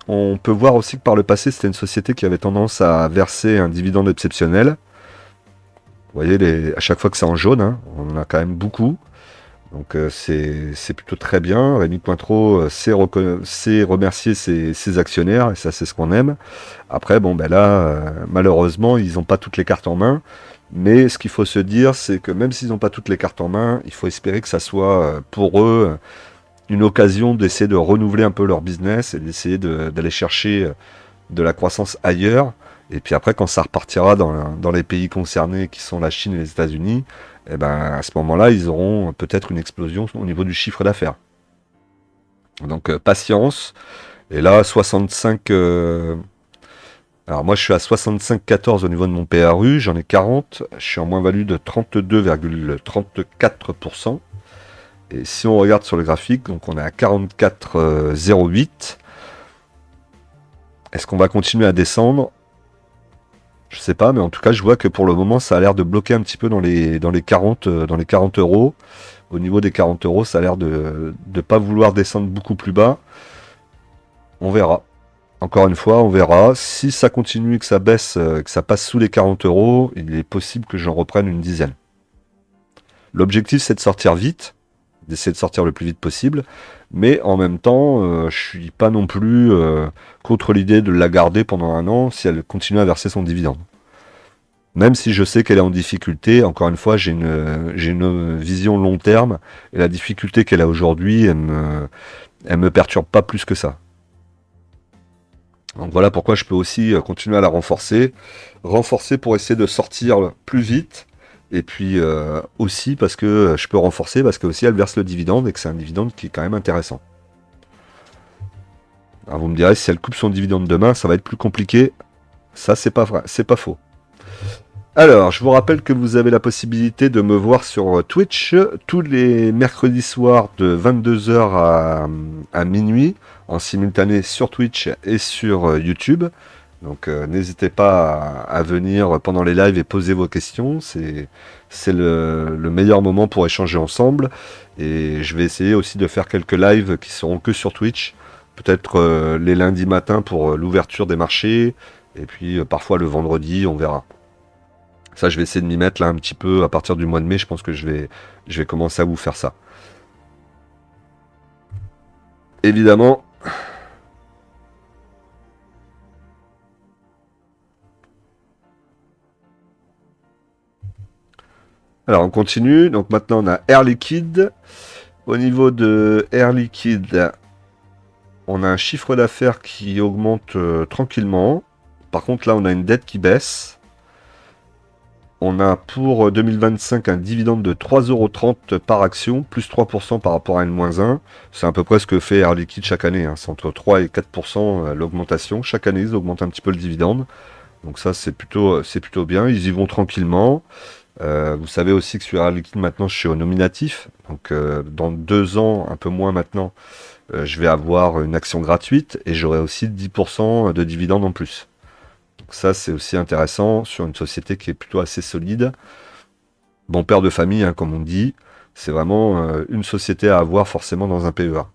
On peut voir aussi que par le passé, c'était une société qui avait tendance à verser un dividende exceptionnel. Vous voyez, à chaque fois que c'est en jaune, hein, on en a quand même beaucoup. Donc c'est plutôt très bien. Rémi Cointreau sait remercier ses actionnaires, et ça c'est ce qu'on aime. Après, bon ben là, malheureusement, ils n'ont pas toutes les cartes en main. Mais ce qu'il faut se dire, c'est que même s'ils n'ont pas toutes les cartes en main, il faut espérer que ça soit pour eux une occasion d'essayer de renouveler un peu leur business et d'essayer d'aller chercher de la croissance ailleurs. Et puis après, quand ça repartira dans les pays concernés qui sont la Chine et les États-Unis, et ben à ce moment-là, ils auront peut-être une explosion au niveau du chiffre d'affaires. Donc patience. Et là, 65. Alors moi, je suis à 65,14 au niveau de mon PRU, j'en ai 40. Je suis en moins-value de 32,34%. Et si on regarde sur le graphique, donc on est à 44,08. Est-ce qu'on va continuer à descendre? Je sais pas, mais en tout cas, je vois que pour le moment, ça a l'air de bloquer un petit peu dans les 40 euros. Au niveau des 40 euros, ça a l'air de ne pas vouloir descendre beaucoup plus bas. On verra. Encore une fois, on verra. Si ça continue, que ça baisse, que ça passe sous les 40 euros, il est possible que j'en reprenne une dizaine. L'objectif, c'est de sortir vite, d'essayer de sortir le plus vite possible. Mais en même temps, je suis pas non plus contre l'idée de la garder pendant un an si elle continue à verser son dividende. Même si je sais qu'elle est en difficulté, encore une fois, j'ai une vision long terme, et la difficulté qu'elle a aujourd'hui, elle me perturbe pas plus que ça. Donc voilà pourquoi je peux aussi continuer à la renforcer. Renforcer pour essayer de sortir plus vite. Et puis aussi parce que je peux renforcer parce que aussi elle verse le dividende et que c'est un dividende qui est quand même intéressant. Alors vous me direz si elle coupe son dividende demain, ça va être plus compliqué. Ça c'est pas vrai, c'est pas faux. Alors, je vous rappelle que vous avez la possibilité de me voir sur Twitch tous les mercredis soirs de 22h à minuit, en simultané sur Twitch et sur YouTube. Donc n'hésitez pas à venir pendant les lives et poser vos questions. C'est le meilleur moment pour échanger ensemble. Et je vais essayer aussi de faire quelques lives qui seront que sur Twitch. Peut-être les lundis matins pour l'ouverture des marchés. Et puis parfois le vendredi, on verra. Ça, je vais essayer de m'y mettre là un petit peu à partir du mois de mai. Je pense que je vais commencer à vous faire ça. Évidemment. Alors, on continue. Donc maintenant, on a Air Liquide. Au niveau de Air Liquide, on a un chiffre d'affaires qui augmente tranquillement. Par contre, là, on a une dette qui baisse. On a pour 2025 un dividende de 3,30€ par action, plus 3% par rapport à N-1. C'est à peu près ce que fait Air Liquide chaque année. C'est entre 3 et 4% l'augmentation. Chaque année, ils augmentent un petit peu le dividende. Donc ça, c'est plutôt bien. Ils y vont tranquillement. Vous savez aussi que sur Air Liquide, maintenant, je suis au nominatif. Donc dans 2 ans, un peu moins maintenant, je vais avoir une action gratuite et j'aurai aussi 10% de dividende en plus. Donc ça, c'est aussi intéressant sur une société qui est plutôt assez solide. Bon père de famille, hein, comme on dit. C'est vraiment une société à avoir forcément dans un PEA.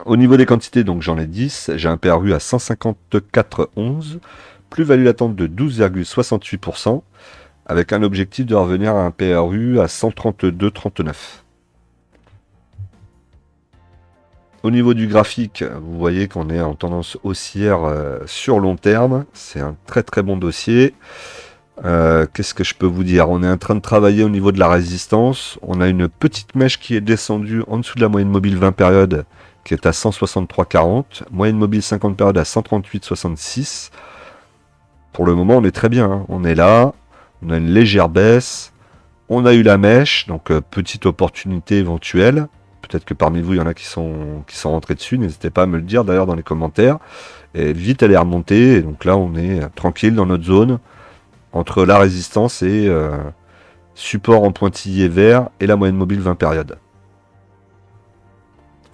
Au niveau des quantités, donc j'en ai 10. J'ai un PRU à 154,11. Plus-value latente de 12,68%. Avec un objectif de revenir à un PRU à 132,39. Au niveau du graphique, vous voyez qu'on est en tendance haussière sur long terme. C'est un très très bon dossier. Qu'est-ce que je peux vous dire? On est en train de travailler au niveau de la résistance. On a une petite mèche qui est descendue en dessous de la moyenne mobile 20 périodes qui est à 163,40. Moyenne mobile 50 périodes à 138,66. Pour le moment, on est très bien. Hein. On est là. On a une légère baisse. On a eu la mèche. Donc, petite opportunité éventuelle. Peut-être que parmi vous, il y en a qui sont rentrés dessus. N'hésitez pas à me le dire d'ailleurs dans les commentaires. Et vite, elle est remontée. Et donc là, on est tranquille dans notre zone. Entre la résistance et support en pointillé vert et la moyenne mobile 20 périodes.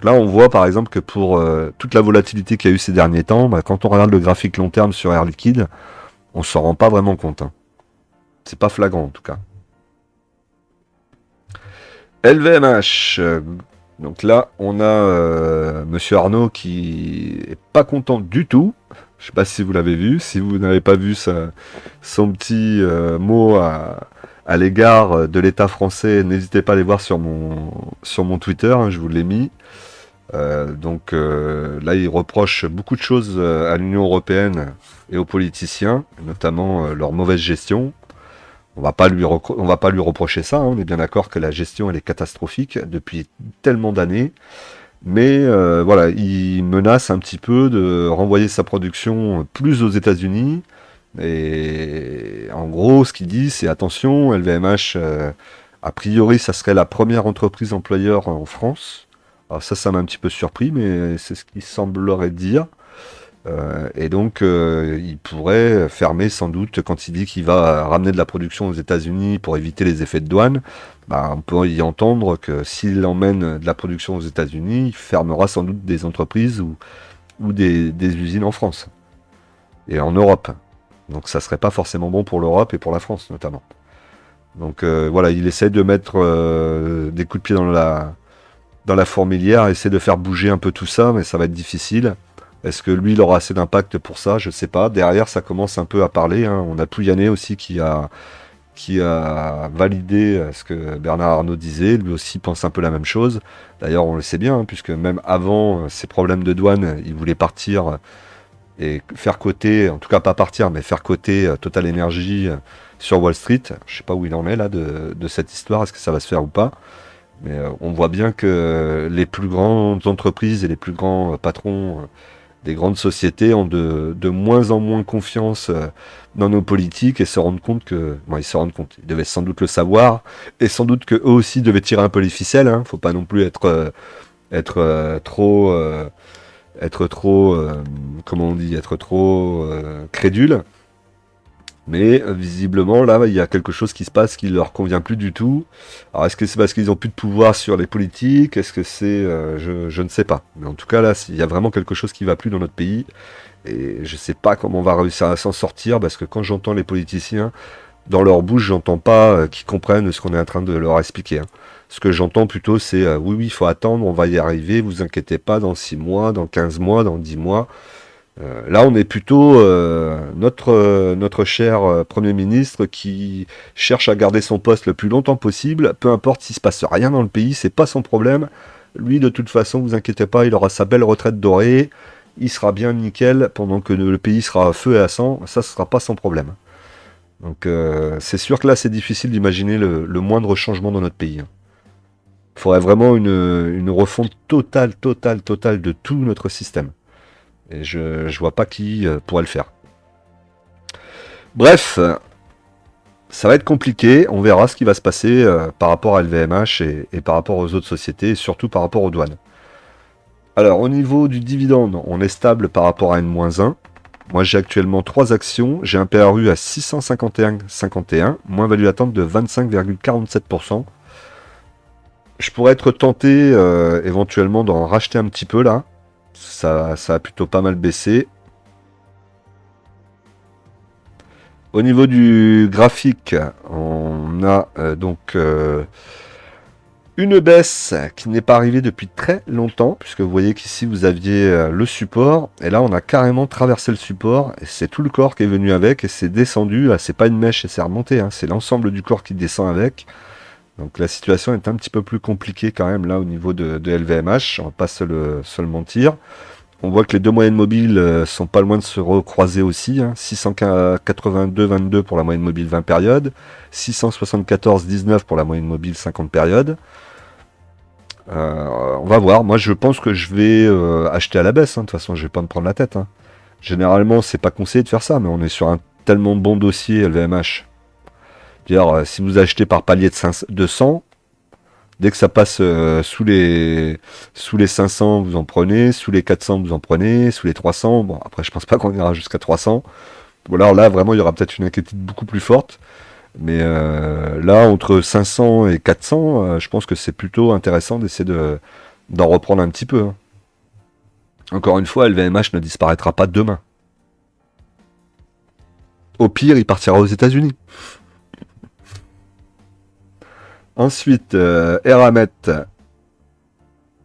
Là, on voit par exemple que pour toute la volatilité qu'il y a eu ces derniers temps, quand on regarde le graphique long terme sur Air Liquide, on s'en rend pas vraiment compte. Hein. C'est pas flagrant en tout cas. LVMH. Donc là, on a Monsieur Arnaud qui est pas content du tout. Je sais pas si vous l'avez vu. Si vous n'avez pas vu son petit mot à l'égard de l'État français, n'hésitez pas à aller voir sur mon Twitter. Hein, je vous l'ai mis. Donc là, il reproche beaucoup de choses à l'Union européenne et aux politiciens, notamment leur mauvaise gestion. On va pas lui reprocher ça, hein, on est bien d'accord que la gestion elle est catastrophique depuis tellement d'années. Mais voilà, il menace un petit peu de renvoyer sa production plus aux États-Unis. Et en gros, ce qu'il dit, c'est attention, LVMH, a priori, ça serait la première entreprise employeur en France. Alors ça m'a un petit peu surpris, mais c'est ce qu'il semblerait dire. Et donc, il pourrait fermer sans doute quand il dit qu'il va ramener de la production aux États-Unis pour éviter les effets de douane. On peut y entendre que s'il emmène de la production aux États-Unis, il fermera sans doute des entreprises ou des usines en France et en Europe. Donc, ça serait pas forcément bon pour l'Europe et pour la France notamment. Donc voilà, il essaie de mettre des coups de pied dans la fourmilière, essaie de faire bouger un peu tout ça, mais ça va être difficile. Est-ce que lui, il aura assez d'impact pour ça? Je sais pas. Derrière, ça commence un peu à parler. Hein. On a Pouyanné aussi qui a validé ce que Bernard Arnault disait. Lui aussi pense un peu la même chose. D'ailleurs, on le sait bien, hein, puisque même avant ces problèmes de douane, il voulait partir et faire coter, en tout cas pas partir, mais faire coter Total Energy sur Wall Street. Je sais pas où il en est là de cette histoire. Est-ce que ça va se faire ou pas? Mais on voit bien que les plus grandes entreprises et les plus grands patrons des grandes sociétés ont de moins en moins confiance dans nos politiques et se rendent compte que... Bon, ils se rendent compte, ils devaient sans doute le savoir, et sans doute qu'eux aussi devaient tirer un peu les ficelles, hein. Faut pas non plus être trop, comment on dit, être trop crédule. Mais visiblement, là, il y a quelque chose qui se passe qui leur convient plus du tout. Alors, est-ce que c'est parce qu'ils ont plus de pouvoir sur les politiques? Est-ce que c'est... je ne sais pas. Mais en tout cas, là, il y a vraiment quelque chose qui va plus dans notre pays. Et je sais pas comment on va réussir à s'en sortir, parce que quand j'entends les politiciens, dans leur bouche, j'entends pas qu'ils comprennent ce qu'on est en train de leur expliquer, hein. Ce que j'entends plutôt, c'est oui, oui, il faut attendre, on va y arriver, vous inquiétez pas, dans 6 mois, dans 15 mois, dans 10 mois. Là, on est plutôt notre cher Premier ministre qui cherche à garder son poste le plus longtemps possible, peu importe s'il se passe rien dans le pays, c'est pas son problème. Lui, de toute façon, vous inquiétez pas, il aura sa belle retraite dorée, il sera bien nickel pendant que le pays sera à feu et à sang, ça, ce sera pas son problème. Donc, c'est sûr que là, c'est difficile d'imaginer le moindre changement dans notre pays, hein. Il faudrait vraiment une refonte totale de tout notre système. Et je vois pas qui pourrait le faire. Bref, ça va être compliqué. On verra ce qui va se passer par rapport à LVMH et par rapport aux autres sociétés, et surtout par rapport aux douanes. Alors, au niveau du dividende, on est stable par rapport à N-1. Moi, j'ai actuellement 3 actions. J'ai un PRU à 651,51, moins value attente de 25,47%. Je pourrais être tenté éventuellement d'en racheter un petit peu là. Ça a plutôt pas mal baissé. Au niveau du graphique, on a donc une baisse qui n'est pas arrivée depuis très longtemps, puisque vous voyez qu'ici vous aviez le support, et là on a carrément traversé le support, et c'est tout le corps qui est venu avec, et c'est descendu. Là, c'est pas une mèche et c'est remonté, hein, c'est l'ensemble du corps qui descend avec. Donc la situation est un petit peu plus compliquée quand même là au niveau de LVMH, on va pas se le mentir. On voit que les deux moyennes mobiles sont pas loin de se recroiser aussi, hein. 682,22 pour la moyenne mobile 20 périodes, 674,19 pour la moyenne mobile 50 périodes. On va voir, moi je pense que je vais acheter à la baisse, hein. De toute façon je vais pas me prendre la tête, hein. Généralement c'est pas conseillé de faire ça, mais on est sur un tellement bon dossier LVMH. Dire si vous achetez par palier de 100, dès que ça passe sous les 500, vous en prenez. Sous les 400, vous en prenez. Sous les 300, bon, après, je pense pas qu'on ira jusqu'à 300. Bon, alors là, vraiment, il y aura peut-être une inquiétude beaucoup plus forte. Mais là, entre 500 et 400, je pense que c'est plutôt intéressant d'essayer d'en reprendre un petit peu, hein. Encore une fois, LVMH ne disparaîtra pas demain. Au pire, il partira aux États-Unis. Ensuite, Eramet.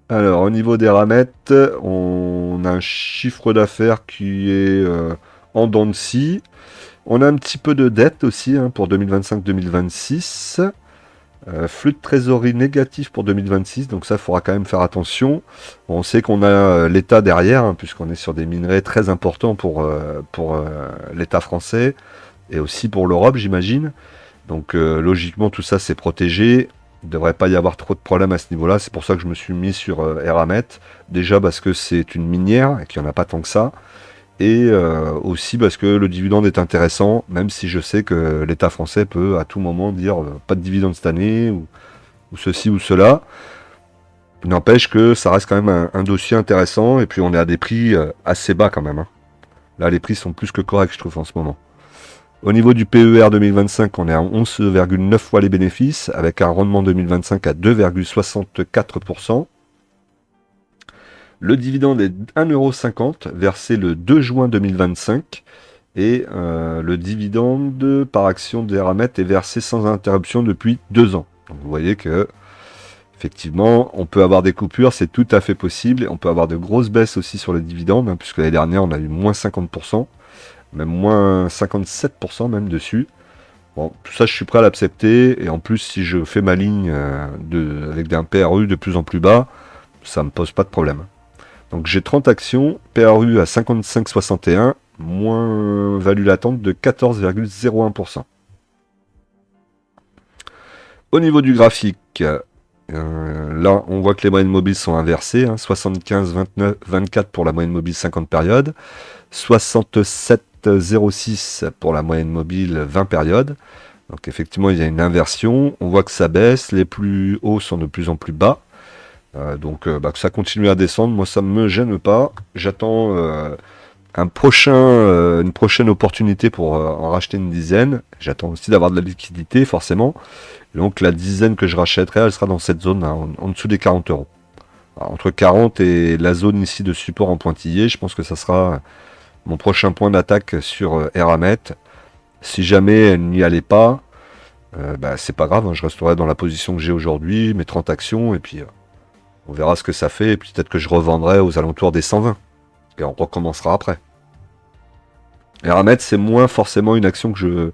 Alors, au niveau d'Eramet, on a un chiffre d'affaires qui est en dents de scie. On a un petit peu de dette aussi, hein, pour 2025-2026. Flux de trésorerie négatif pour 2026, donc ça, il faudra quand même faire attention. On sait qu'on a l'État derrière, hein, puisqu'on est sur des minerais très importants pour l'État français, et aussi pour l'Europe, j'imagine. Donc logiquement, tout ça, c'est protégé. Il ne devrait pas y avoir trop de problèmes à ce niveau-là. C'est pour ça que je me suis mis sur Eramet. Déjà parce que c'est une minière et qu'il n'y en a pas tant que ça. Et aussi parce que le dividende est intéressant, même si je sais que l'État français peut à tout moment dire pas de dividende cette année, ou ceci ou cela. N'empêche que ça reste quand même un dossier intéressant, et puis on est à des prix assez bas quand même, hein. Là, les prix sont plus que corrects, je trouve, en ce moment. Au niveau du PER 2025, on est à 11,9 fois les bénéfices, avec un rendement 2025 à 2,64%. Le dividende est 1,50 €, versé le 2 juin 2025. Et le dividende par action d'Eramet est versé sans interruption depuis 2 ans. Donc vous voyez que, effectivement, on peut avoir des coupures, c'est tout à fait possible. Et on peut avoir de grosses baisses aussi sur le dividende, hein, puisque l'année dernière, on a eu moins 50%, même moins 57% même dessus. Bon, tout ça, je suis prêt à l'accepter. Et en plus, si je fais ma ligne avec un PRU de plus en plus bas, ça ne me pose pas de problème. Donc j'ai 30 actions, PRU à 55,61, moins value latente de 14,01%. Au niveau du graphique, Là, on voit que les moyennes mobiles sont inversées, hein, 75, 29, 24 pour la moyenne mobile 50 périodes, 67,06 pour la moyenne mobile 20 périodes. Donc effectivement, il y a une inversion. On voit que ça baisse, les plus hauts sont de plus en plus bas. Que ça continue à descendre, moi ça ne me gêne pas. J'attends une prochaine opportunité pour en racheter une dizaine. J'attends aussi d'avoir de la liquidité, forcément. Donc la dizaine que je rachèterai, elle sera dans cette zone, hein, en dessous des 40 euros. Alors, entre 40 et la zone ici de support en pointillé, je pense que ça sera mon prochain point d'attaque sur Eramet. Si jamais elle n'y allait pas, c'est pas grave, hein, je resterai dans la position que j'ai aujourd'hui, mes 30 actions, et puis on verra ce que ça fait, et puis peut-être que je revendrai aux alentours des 120. Et on recommencera après. Eramet, c'est moins forcément une action que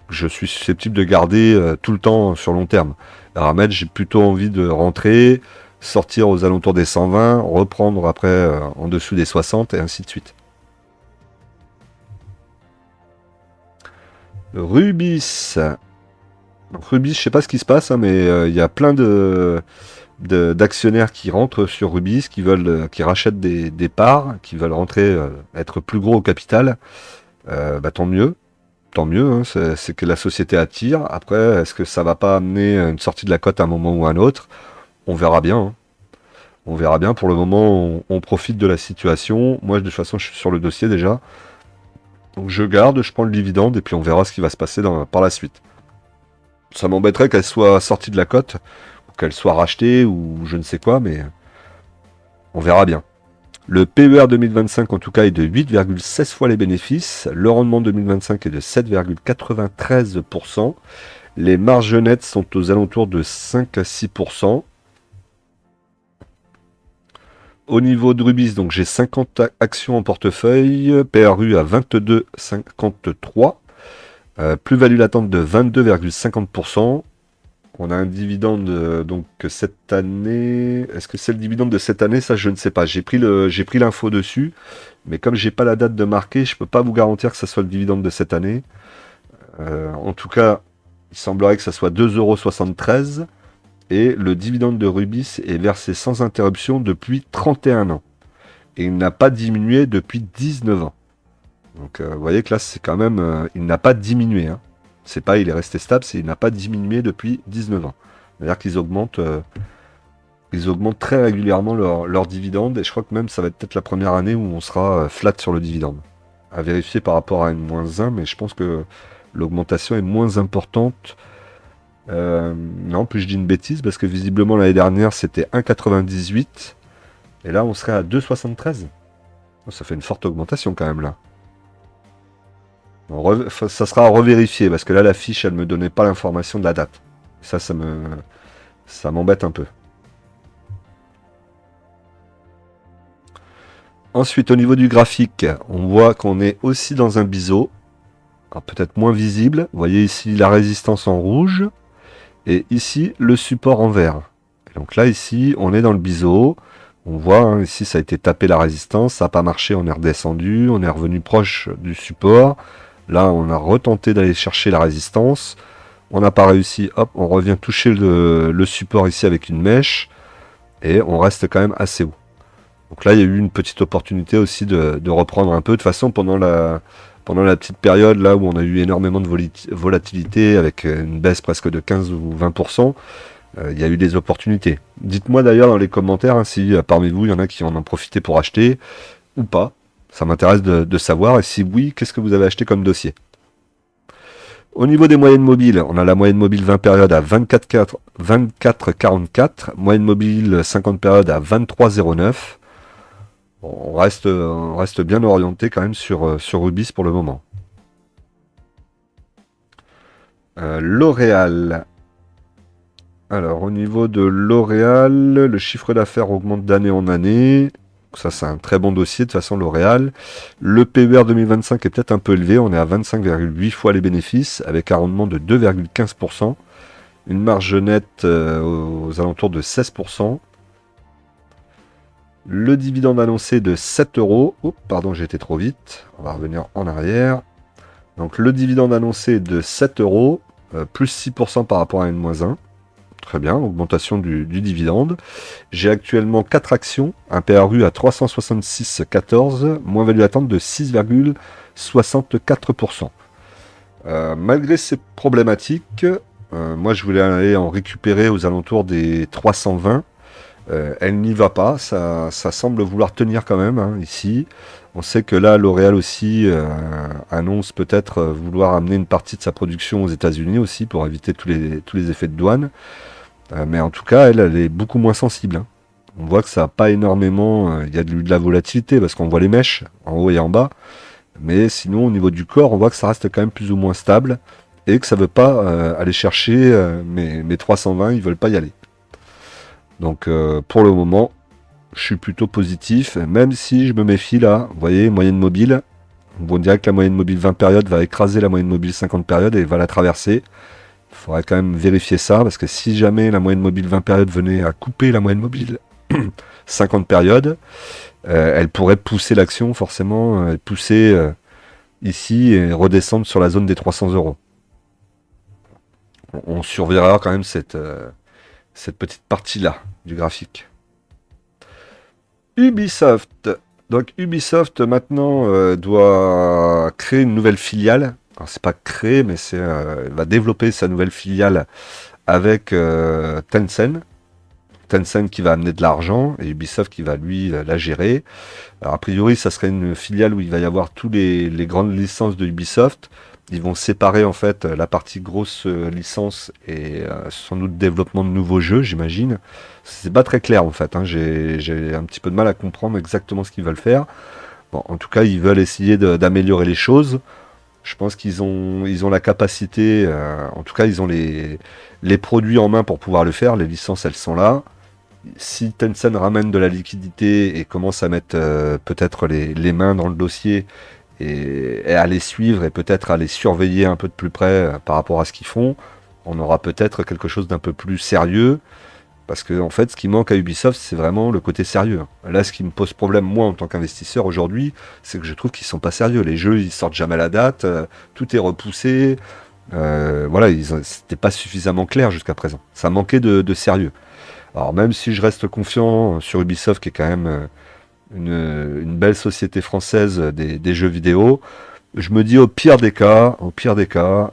je suis susceptible de garder tout le temps sur long terme. Eramet, j'ai plutôt envie de rentrer, sortir aux alentours des 120, reprendre après en dessous des 60 et ainsi de suite. Rubis. Rubis, je sais pas ce qui se passe, hein, mais il y a plein d'actionnaires qui rentrent sur Rubis, qui rachètent des parts, qui veulent rentrer, être plus gros au capital. Tant mieux. Tant mieux, hein, c'est que la société attire. Après, est-ce que ça va pas amener une sortie de la cote à un moment ou à un autre? On verra bien, hein. On verra bien. Pour le moment, on profite de la situation. Moi, de toute façon, je suis sur le dossier déjà. Donc je garde, je prends le dividende et puis on verra ce qui va se passer par la suite. Ça m'embêterait qu'elle soit sortie de la cote, ou qu'elle soit rachetée, ou je ne sais quoi, mais on verra bien. Le PER 2025 en tout cas est de 8,16 fois les bénéfices. Le rendement 2025 est de 7,93%. Les marges nettes sont aux alentours de 5 à 6%. Au niveau de Rubis, donc j'ai 50 actions en portefeuille, PRU à 22,53, plus-value latente de 22,50%. On a un dividende donc cette année. Est-ce que c'est le dividende de cette année? Ça, je ne sais pas. J'ai pris l'info dessus, mais comme j'ai pas la date de marquer, je peux pas vous garantir que ça soit le dividende de cette année. En tout cas, il semblerait que ça soit 2,73 € et le dividende de Rubis est versé sans interruption depuis 31 ans et il n'a pas diminué depuis 19 ans. Donc, vous voyez que là, c'est quand même, il n'a pas diminué, hein. C'est pas il est resté stable, c'est il n'a pas diminué depuis 19 ans. C'est-à-dire qu'ils augmentent très régulièrement leurs dividendes, et je crois que même ça va être peut-être la première année où on sera flat sur le dividende. À vérifier par rapport à une -1, mais je pense que l'augmentation est moins importante. Non, plus je dis une bêtise, parce que visiblement l'année dernière c'était 1,98, et là on serait à 2,73. Ça fait une forte augmentation quand même là. Ça sera à revérifier, parce que là la fiche elle me donnait pas l'information de la date. Ça m'embête un peu. Ensuite, au niveau du graphique, on voit qu'on est aussi dans un biseau. Alors peut-être moins visible. Vous voyez ici la résistance en rouge. Et ici le support en vert. Et donc là ici on est dans le biseau. On voit, hein, ici ça a été tapé la résistance. Ça n'a pas marché, on est redescendu. On est revenu proche du support. Là on a retenté d'aller chercher la résistance. On n'a pas réussi. Hop, on revient toucher le support ici avec une mèche. Et on reste quand même assez haut. Donc là, il y a eu une petite opportunité aussi de reprendre un peu. De toute façon, pendant la petite période là où on a eu énormément de volatilité avec une baisse presque de 15 ou 20%, il y a eu des opportunités. Dites-moi d'ailleurs dans les commentaires, hein, si parmi vous, il y en a qui en ont profité pour acheter ou pas. Ça m'intéresse de savoir. Et si oui, qu'est-ce que vous avez acheté comme dossier? Au niveau des moyennes mobiles, on a la moyenne mobile 20 périodes à 24,44, moyenne mobile 50 périodes à 23,09. On reste bien orienté quand même sur Rubis pour le moment. L'Oréal. Alors au niveau de L'Oréal, le chiffre d'affaires augmente d'année en année. Ça c'est un très bon dossier de toute façon L'Oréal. Le PER 2025 est peut-être un peu élevé, on est à 25,8 fois les bénéfices avec un rendement de 2,15%. Une marge nette aux alentours de 16%. Le dividende annoncé de 7 €. Oups, pardon, j'ai été trop vite. On va revenir en arrière. Donc le dividende annoncé de 7 €, plus 6% par rapport à une -1. Très bien, augmentation du dividende. J'ai actuellement 4 actions, un PRU à 366,14, moins value attente de 6,64%. Malgré ces problématiques, moi je voulais aller en récupérer aux alentours des 320. Elle n'y va pas, ça semble vouloir tenir quand même hein, ici. On sait que là, L'Oréal aussi annonce peut-être vouloir amener une partie de sa production aux États-Unis aussi pour éviter tous les effets de douane. Mais en tout cas, elle est beaucoup moins sensible. Hein. On voit que ça n'a pas énormément. Il y a de la volatilité parce qu'on voit les mèches en haut et en bas. Mais sinon, au niveau du corps, on voit que ça reste quand même plus ou moins stable et que ça ne veut pas aller chercher mes 320, ils ne veulent pas y aller. Donc pour le moment, je suis plutôt positif, même si je me méfie là. Vous voyez, moyenne mobile. On dirait que la moyenne mobile 20 périodes va écraser la moyenne mobile 50 périodes et va la traverser. Il faudrait quand même vérifier ça, parce que si jamais la moyenne mobile 20 périodes venait à couper la moyenne mobile 50 périodes, elle pourrait pousser l'action forcément, pousser ici et redescendre sur la zone des 300 euros. On surveillera quand même cette petite partie-là du graphique. Ubisoft. Donc Ubisoft maintenant doit créer une nouvelle filiale. Alors c'est pas créer, mais elle va développer sa nouvelle filiale avec Tencent. Tencent qui va amener de l'argent et Ubisoft qui va lui la gérer. Alors a priori ça serait une filiale où il va y avoir tous les grandes licences de Ubisoft. Ils vont séparer en fait la partie grosse licence et sans doute développement de nouveaux jeux, j'imagine. C'est pas très clair en fait. Hein. J'ai un petit peu de mal à comprendre exactement ce qu'ils veulent faire. Bon, en tout cas, ils veulent essayer d'améliorer les choses. Je pense qu'ils ont la capacité, en tout cas, ils ont les produits en main pour pouvoir le faire. Les licences, elles sont là. Si Tencent ramène de la liquidité et commence à mettre peut-être les mains dans le dossier et à les suivre et peut-être à les surveiller un peu de plus près par rapport à ce qu'ils font, on aura peut-être quelque chose d'un peu plus sérieux. Parce que en fait, ce qui manque à Ubisoft, c'est vraiment le côté sérieux. Là, ce qui me pose problème, moi, en tant qu'investisseur aujourd'hui, c'est que je trouve qu'ils sont pas sérieux. Les jeux, ils sortent jamais à la date, tout est repoussé. Voilà, c'était pas suffisamment clair jusqu'à présent. Ça manquait de sérieux. Alors, même si je reste confiant sur Ubisoft, qui est quand même une belle société française des jeux vidéo, je me dis au pire des cas,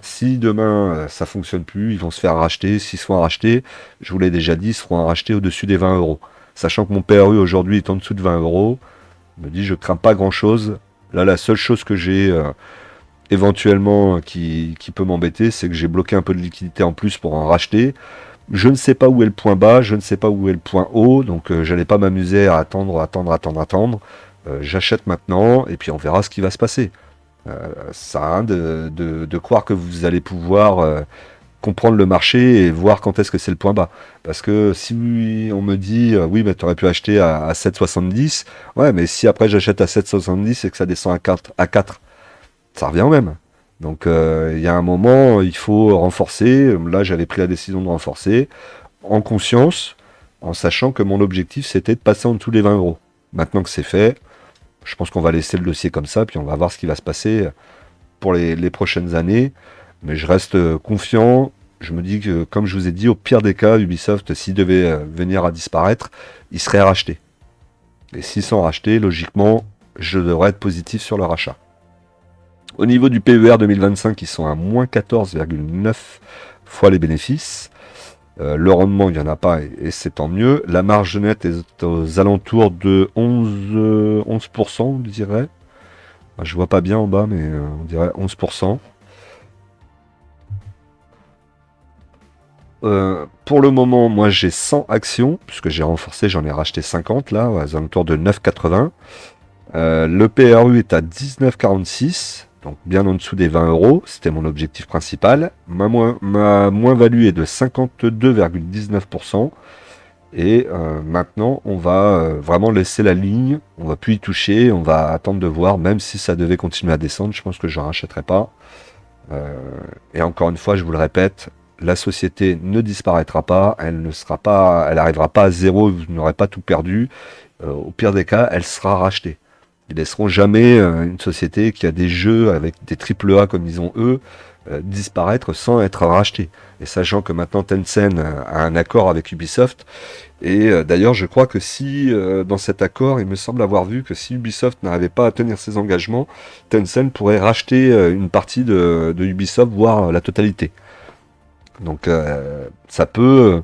si demain ça fonctionne plus, ils vont se faire racheter. S'ils se font racheter, je vous l'ai déjà dit, ils seront rachetés au-dessus des 20 euros. Sachant que mon PRU aujourd'hui est en dessous de 20 euros, je me dis je crains pas grand-chose. Là, la seule chose que j'ai éventuellement qui peut m'embêter, c'est que j'ai bloqué un peu de liquidité en plus pour en racheter. Je ne sais pas où est le point bas, je ne sais pas où est le point haut, donc j'allais pas m'amuser à attendre. J'achète maintenant et puis on verra ce qui va se passer. Ça sert à rien de croire que vous allez pouvoir comprendre le marché et voir quand est-ce que c'est le point bas. Parce que si on me dit oui, mais tu aurais pu acheter à 7,70, ouais, mais si après j'achète à 7,70 et que ça descend à 4, ça revient au même. Donc il y a un moment, il faut renforcer. Là, j'avais pris la décision de renforcer en conscience, en sachant que mon objectif c'était de passer en dessous des 20 euros. Maintenant que c'est fait, je pense qu'on va laisser le dossier comme ça, puis on va voir ce qui va se passer pour les prochaines années. Mais je reste confiant. Je me dis que, comme je vous ai dit, au pire des cas, Ubisoft, s'il devait venir à disparaître, il serait racheté. Et s'ils sont rachetés, logiquement, je devrais être positif sur le rachat. Au niveau du PER 2025, ils sont à moins 14,9 fois les bénéfices. Le rendement, il n'y en a pas et c'est tant mieux. La marge nette est aux alentours de 11%, on dirait. Je vois pas bien en bas, mais on dirait 11%. Pour le moment, moi j'ai 100 actions, puisque j'ai renforcé, j'en ai racheté 50 là, aux alentours de 9,80. Le PRU est à 19,46, donc bien en dessous des 20 euros, c'était mon objectif principal. Ma moins-value est de 52,19%. Et maintenant, on va vraiment laisser la ligne, on va plus y toucher, on va attendre de voir, même si ça devait continuer à descendre, je pense que je ne rachèterai pas. Et encore une fois, je vous le répète, la société ne disparaîtra pas, elle n'arrivera pas à zéro, vous n'aurez pas tout perdu. Au pire des cas, elle sera rachetée. Ils laisseront jamais une société qui a des jeux avec des AAA comme ils ont eux, disparaître sans être racheté. Et sachant que maintenant Tencent a un accord avec Ubisoft, et d'ailleurs je crois que si dans cet accord, il me semble avoir vu que si Ubisoft n'arrivait pas à tenir ses engagements, Tencent pourrait racheter une partie de Ubisoft, voire la totalité. Donc ça peut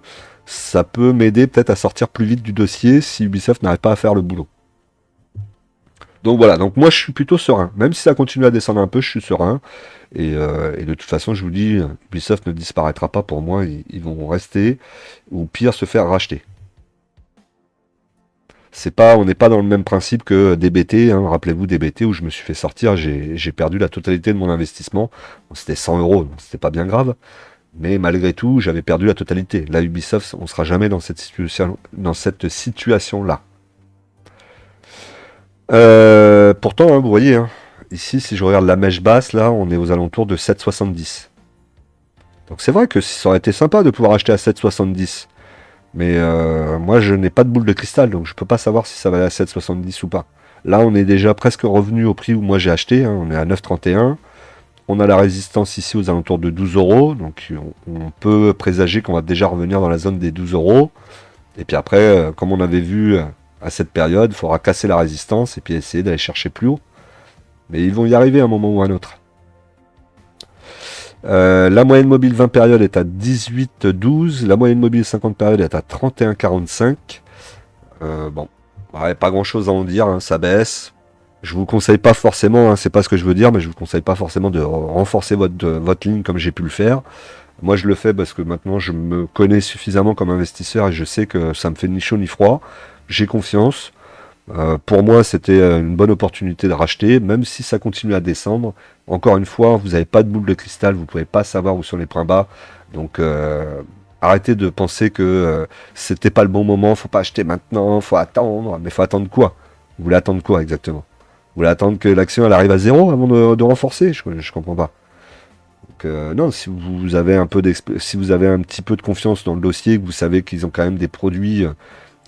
m'aider peut-être à sortir plus vite du dossier si Ubisoft n'arrive pas à faire le boulot. Donc voilà, donc moi je suis plutôt serein. Même si ça continue à descendre un peu, je suis serein. Et de toute façon, je vous dis, Ubisoft ne disparaîtra pas pour moi, ils vont rester, ou pire, se faire racheter. On n'est pas dans le même principe que DBT, hein. Rappelez-vous DBT où je me suis fait sortir, j'ai perdu la totalité de mon investissement. Bon, c'était 100 euros, donc c'était pas bien grave. Mais malgré tout, j'avais perdu la totalité. Là, Ubisoft, on sera jamais dans cette situation-là. Pourtant, hein, vous voyez, hein, ici, si je regarde la mèche basse, là, on est aux alentours de 7,70. Donc c'est vrai que ça aurait été sympa de pouvoir acheter à 7,70. Mais moi, je n'ai pas de boule de cristal, donc je peux pas savoir si ça va aller à 7,70 ou pas. Là, on est déjà presque revenu au prix où moi j'ai acheté, hein, on est à 9,31. On a la résistance ici aux alentours de 12 euros, donc on peut présager qu'on va déjà revenir dans la zone des 12 euros. Et puis après, comme on avait vu à cette période, il faudra casser la résistance et puis essayer d'aller chercher plus haut. Mais ils vont y arriver à un moment ou à un autre. La moyenne mobile 20 périodes est à 18,12. La moyenne mobile 50 périodes est à 31,45. Bon, ouais, pas grand chose à en dire, hein, ça baisse. Je vous conseille pas forcément, hein, c'est pas ce que je veux dire, mais je vous conseille pas forcément de renforcer votre ligne comme j'ai pu le faire. Moi je le fais parce que maintenant je me connais suffisamment comme investisseur et je sais que ça me fait ni chaud ni froid. J'ai confiance. Pour moi, c'était une bonne opportunité de racheter, même si ça continue à descendre. Encore une fois, vous n'avez pas de boule de cristal, vous ne pouvez pas savoir où sont les points bas. Donc, arrêtez de penser que c'était pas le bon moment, faut pas acheter maintenant, faut attendre. Mais faut attendre quoi? Vous voulez attendre quoi exactement? Vous voulez attendre que l'action elle arrive à zéro avant de renforcer? Je comprends pas. Donc, non, si vous avez si vous avez un petit peu de confiance dans le dossier, que vous savez qu'ils ont quand même des produits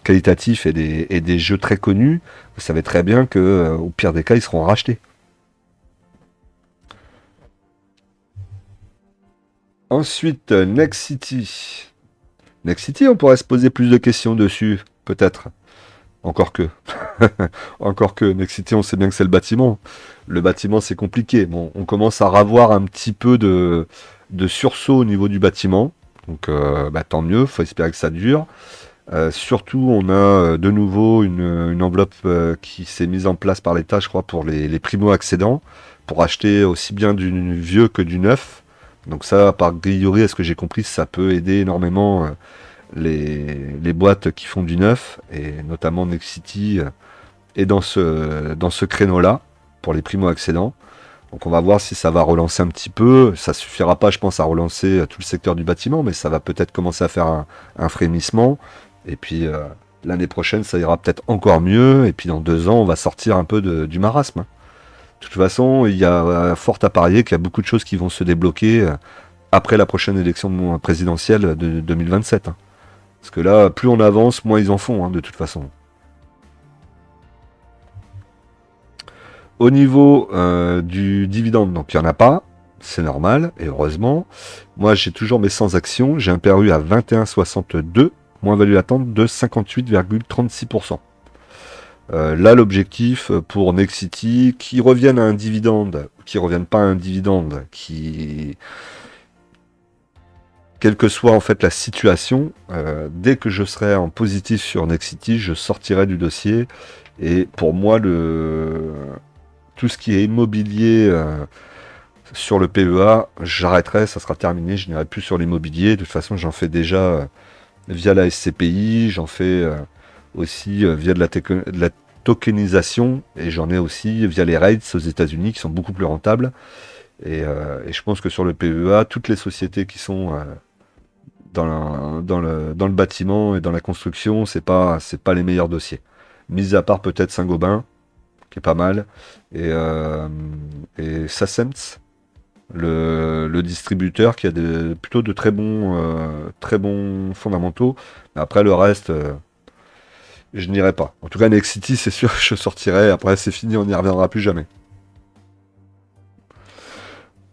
qualitatifs et des jeux très connus, vous savez très bien que au pire des cas, ils seront rachetés. Ensuite, Next City. Next City, on pourrait se poser plus de questions dessus, peut-être. Encore que. Encore que, Next City, on sait bien que c'est le bâtiment. Le bâtiment, c'est compliqué. Bon, on commence à ravoir un petit peu de sursaut au niveau du bâtiment. Donc, tant mieux, faut espérer que ça dure. Surtout, on a de nouveau une enveloppe qui s'est mise en place par l'État, je crois, pour les primo-accédants, pour acheter aussi bien du vieux que du neuf. Donc ça, par grillerie, à ce que j'ai compris, ça peut aider énormément les boîtes qui font du neuf, et notamment Next City est dans ce créneau-là, pour les primo-accédants. Donc on va voir si ça va relancer un petit peu. Ça suffira pas, je pense, à relancer tout le secteur du bâtiment, mais ça va peut-être commencer à faire un frémissement. Et puis l'année prochaine, ça ira peut-être encore mieux. Et puis dans 2 ans, on va sortir un peu du marasme, hein. De toute façon, il y a fort à parier qu'il y a beaucoup de choses qui vont se débloquer après la prochaine élection présidentielle de 2027, hein. Parce que là, plus on avance, moins ils en font, hein, de toute façon. Au niveau du dividende, donc il n'y en a pas, c'est normal, et heureusement. Moi, j'ai toujours mes 100 actions, j'ai un PRU à 21,62, moins value attente de 58,36%. Là, l'objectif pour Next City, qui revienne à un dividende, qui revienne pas à un dividende, quelle que soit en fait la situation, dès que je serai en positif sur Next City, je sortirai du dossier. Et pour moi, tout ce qui est immobilier sur le PEA, j'arrêterai, ça sera terminé, je n'irai plus sur l'immobilier. De toute façon, j'en fais déjà via la SCPI, j'en fais aussi via de la tokenisation, et j'en ai aussi via les REITs aux États-Unis qui sont beaucoup plus rentables. Et je pense que sur le PEA, toutes les sociétés qui sont dans le bâtiment et dans la construction, c'est pas les meilleurs dossiers. Mis à part peut-être Saint-Gobain, qui est pas mal, et Sacems, le distributeur qui a plutôt de très bons fondamentaux. Mais après le reste, je n'irai pas. En tout cas, Next City, c'est sûr que je sortirai. Après, c'est fini, on n'y reviendra plus jamais.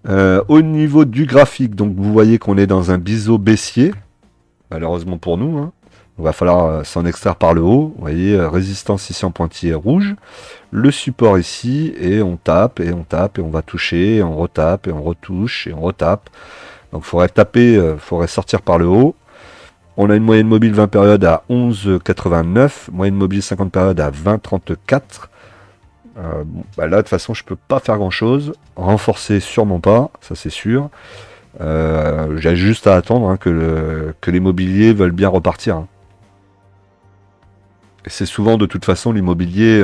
Au niveau du graphique, donc vous voyez qu'on est dans un biseau baissier, malheureusement pour nous, hein. Il va falloir s'en extraire par le haut. Vous voyez, résistance ici en pointillé rouge, le support ici, et on tape, et on tape, et on va toucher, et on retape, et on retouche, et on retape. Donc il faudrait taper, faudrait sortir par le haut. On a une moyenne mobile 20 périodes à 11,89, moyenne mobile 50 périodes à 20,34. Bon, bah là, de toute façon, je peux pas faire grand chose. Renforcer, sûrement pas, ça c'est sûr. J'ai juste à attendre hein, que les mobiliers veulent bien repartir, hein. Et c'est souvent, de toute façon, l'immobilier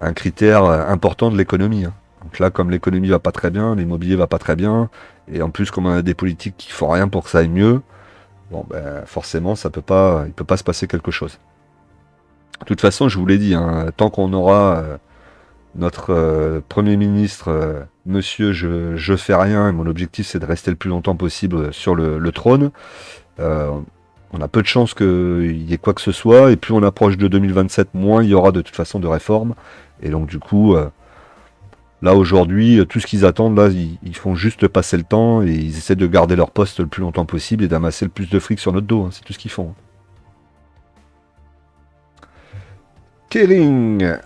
un critère important de l'économie, hein. Donc là, comme l'économie va pas très bien, l'immobilier va pas très bien, et en plus, comme on a des politiques qui font rien pour que ça aille mieux, bon, ben, forcément, il peut pas se passer quelque chose. De toute façon, je vous l'ai dit, hein, tant qu'on aura notre Premier ministre, monsieur, je fais rien, et mon objectif c'est de rester le plus longtemps possible sur le trône, euh, on a peu de chances qu'il y ait quoi que ce soit, et plus on approche de 2027, moins il y aura de toute façon de réformes, et donc du coup, là aujourd'hui, tout ce qu'ils attendent, là, ils font juste passer le temps, et ils essaient de garder leur poste le plus longtemps possible, et d'amasser le plus de fric sur notre dos, hein, c'est tout ce qu'ils font. Kering.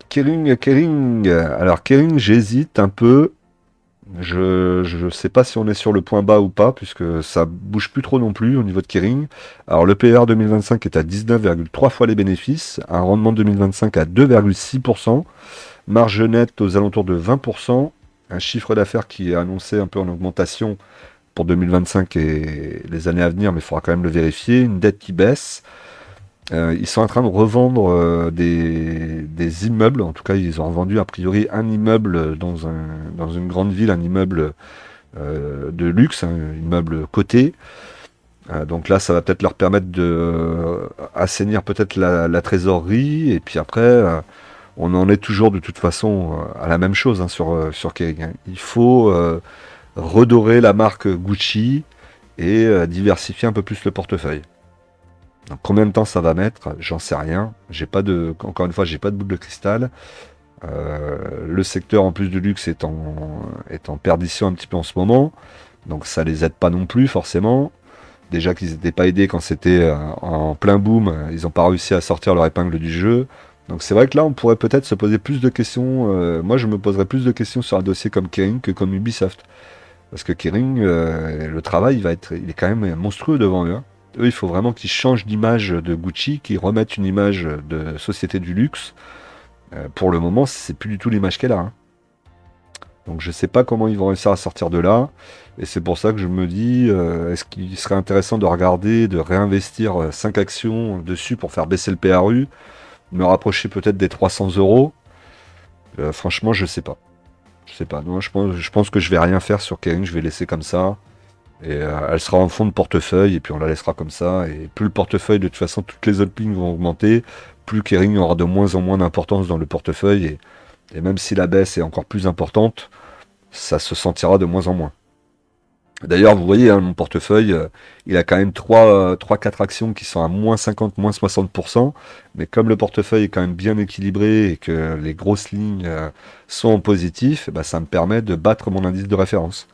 Kering. Alors Kering, j'hésite un peu. Je sais pas si on est sur le point bas ou pas, puisque ça bouge plus trop non plus au niveau de Kering. Alors le PER 2025 est à 19,3 fois les bénéfices, un rendement 2025 à 2,6%, marge nette aux alentours de 20%, un chiffre d'affaires qui est annoncé un peu en augmentation pour 2025 et les années à venir, mais il faudra quand même le vérifier, une dette qui baisse. Ils sont en train de revendre des immeubles. En tout cas, ils ont vendu a priori un immeuble dans une grande ville, un immeuble de luxe, un immeuble coté. Donc là, ça va peut-être leur permettre de assainir peut-être la trésorerie. Et puis après, on en est toujours de toute façon à la même chose hein, sur Kering, hein. Il faut redorer la marque Gucci et diversifier un peu plus le portefeuille. Donc, combien de temps ça va mettre? J'en sais rien. Encore une fois, j'ai pas de boule de cristal. Le secteur en plus du luxe est en perdition un petit peu en ce moment. Donc ça les aide pas non plus forcément. Déjà qu'ils n'étaient pas aidés quand c'était en plein boom, ils n'ont pas réussi à sortir leur épingle du jeu. Donc c'est vrai que là on pourrait peut-être se poser plus de questions. Moi je me poserais plus de questions sur un dossier comme Kering que comme Ubisoft. Parce que Kering, le travail il est quand même monstrueux devant eux, hein. Eux, il faut vraiment qu'ils changent d'image de Gucci, qu'ils remettent une image de société du luxe. Pour le moment, c'est plus du tout l'image qu'elle a, hein. Donc je sais pas comment ils vont réussir à sortir de là. Et c'est pour ça que je me dis, est-ce qu'il serait intéressant de regarder, de réinvestir 5 actions dessus pour faire baisser le PRU, me rapprocher peut-être des 300 euros. Franchement, je sais pas. Je sais pas. Non, je pense que je vais rien faire sur Kering, je vais laisser comme ça. Et elle sera en fond de portefeuille, et puis on la laissera comme ça. Et plus le portefeuille, de toute façon, toutes les autres lignes vont augmenter, plus Kering aura de moins en moins d'importance dans le portefeuille. Et même si la baisse est encore plus importante, ça se sentira de moins en moins. D'ailleurs, vous voyez, hein, mon portefeuille, il a quand même 3-4 actions qui sont à moins 50, moins 60%. Mais comme le portefeuille est quand même bien équilibré et que les grosses lignes sont en positif, bah, ça me permet de battre mon indice de référence.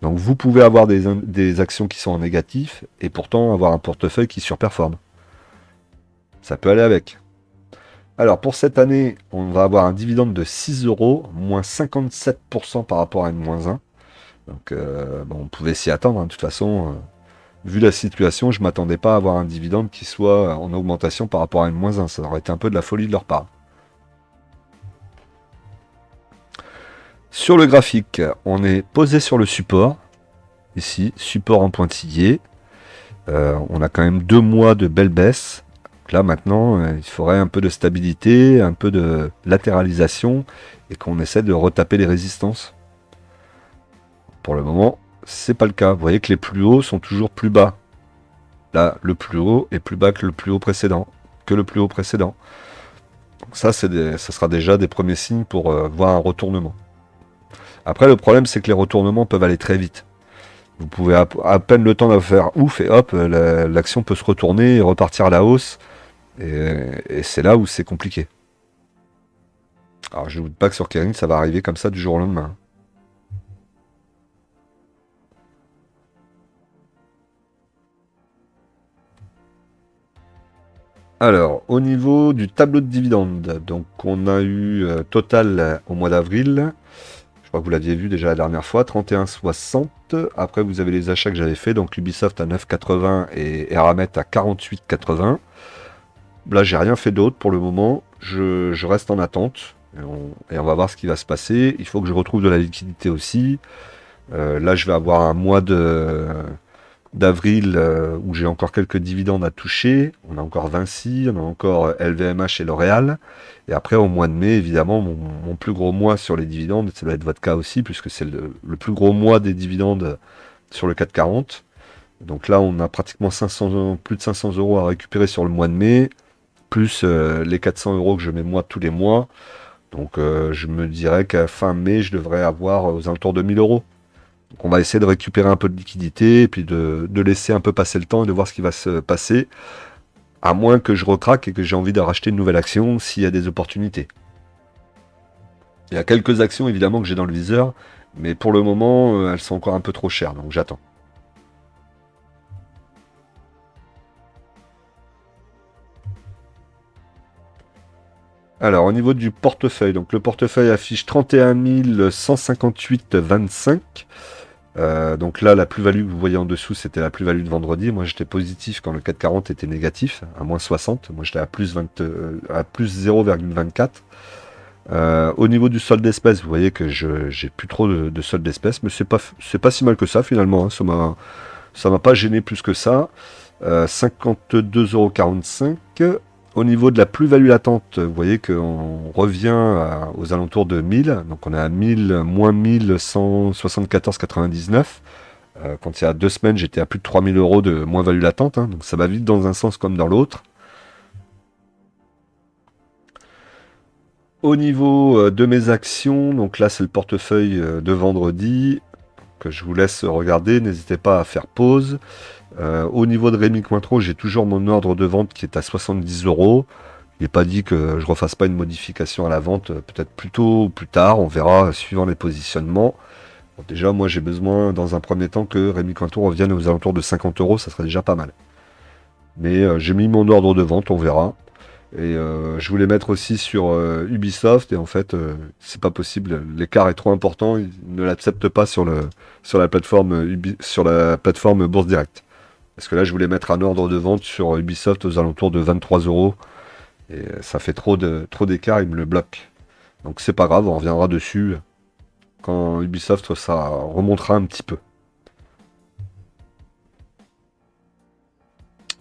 Donc vous pouvez avoir des actions qui sont en négatif et pourtant avoir un portefeuille qui surperforme. Ça peut aller avec. Alors pour cette année, on va avoir un dividende de 6 euros, moins 57% par rapport à une moins 1. Donc bon, on pouvait s'y attendre, hein. De toute façon, vu la situation, je ne m'attendais pas à avoir un dividende qui soit en augmentation par rapport à une moins 1. Ça aurait été un peu de la folie de leur part. Sur le graphique, on est posé sur le support. Ici, support en pointillé. On a quand même 2 mois de belle baisse. Donc là maintenant, il faudrait un peu de stabilité, un peu de latéralisation et qu'on essaie de retaper les résistances. Pour le moment, c'est pas le cas. Vous voyez que les plus hauts sont toujours plus bas. Là, le plus haut est plus bas que le plus haut précédent. Donc ça, ça sera déjà des premiers signes pour voir un retournement. Après, le problème, c'est que les retournements peuvent aller très vite. Vous pouvez à peine le temps de faire ouf et hop, l'action peut se retourner et repartir à la hausse. Et c'est là où c'est compliqué. Alors je ne doute pas que sur Kering, ça va arriver comme ça du jour au lendemain. Alors, au niveau du tableau de dividendes, donc on a eu Total au mois d'avril. Je crois que vous l'aviez vu déjà la dernière fois, 31,60. Après, vous avez les achats que j'avais fait, donc Ubisoft à 9,80 et Eramet à 48,80. Là, j'ai rien fait d'autre pour le moment. Je reste en attente et on va voir ce qui va se passer. Il faut que je retrouve de la liquidité aussi. Là, je vais avoir un mois d'avril où j'ai encore quelques dividendes à toucher. On a encore Vinci, on a encore LVMH et L'Oréal. Et après, au mois de mai, évidemment, mon plus gros mois sur les dividendes, ça va être votre cas aussi, puisque c'est le plus gros mois des dividendes sur le 440. Donc là, on a pratiquement plus de 500 euros à récupérer sur le mois de mai, plus les 400 euros que je mets moi tous les mois. Donc je me dirais qu'à fin mai, je devrais avoir aux alentours de 1000 euros. Donc on va essayer de récupérer un peu de liquidité et puis de laisser un peu passer le temps et de voir ce qui va se passer. À moins que je recraque et que j'ai envie de racheter une nouvelle action s'il y a des opportunités. Il y a quelques actions évidemment que j'ai dans le viseur, mais pour le moment, elles sont encore un peu trop chères, donc j'attends. Alors, au niveau du portefeuille, donc le portefeuille affiche 31 158,25. Donc là, la plus-value que vous voyez en dessous, c'était la plus-value de vendredi. Moi, j'étais positif quand le 440 était négatif, à moins 60. Moi, j'étais à plus 0,24. Au niveau du solde d'espèces, vous voyez que j'ai plus trop de solde d'espèces, mais c'est pas si mal que ça finalement. Hein. Ça m'a pas gêné plus que ça. 52,45 €. Au niveau de la plus-value latente, vous voyez qu'on revient aux alentours de 1000. Donc on est à 1000, moins 1174,99. Quand il y a 2 semaines, j'étais à plus de 3000 euros de moins-value latente. Hein, donc ça va vite dans un sens comme dans l'autre. Au niveau de mes actions, donc là c'est le portefeuille de vendredi que je vous laisse regarder. N'hésitez pas à faire pause. Au niveau de Rémi Cointreau, j'ai toujours mon ordre de vente qui est à 70 euros. Il n'est pas dit que je refasse pas une modification à la vente, peut-être plus tôt ou plus tard, on verra suivant les positionnements. Bon, déjà, moi j'ai besoin dans un premier temps que Rémi Cointreau revienne aux alentours de 50 euros, ça serait déjà pas mal. Mais j'ai mis mon ordre de vente, on verra. Et je voulais mettre aussi sur Ubisoft, et en fait, c'est pas possible. L'écart est trop important, ils ne l'acceptent pas sur la plateforme Bourse Direct. Parce que là, je voulais mettre un ordre de vente sur Ubisoft aux alentours de 23 euros. Et ça fait trop d'écart, il me le bloque. Donc c'est pas grave, on reviendra dessus quand Ubisoft, ça remontera un petit peu.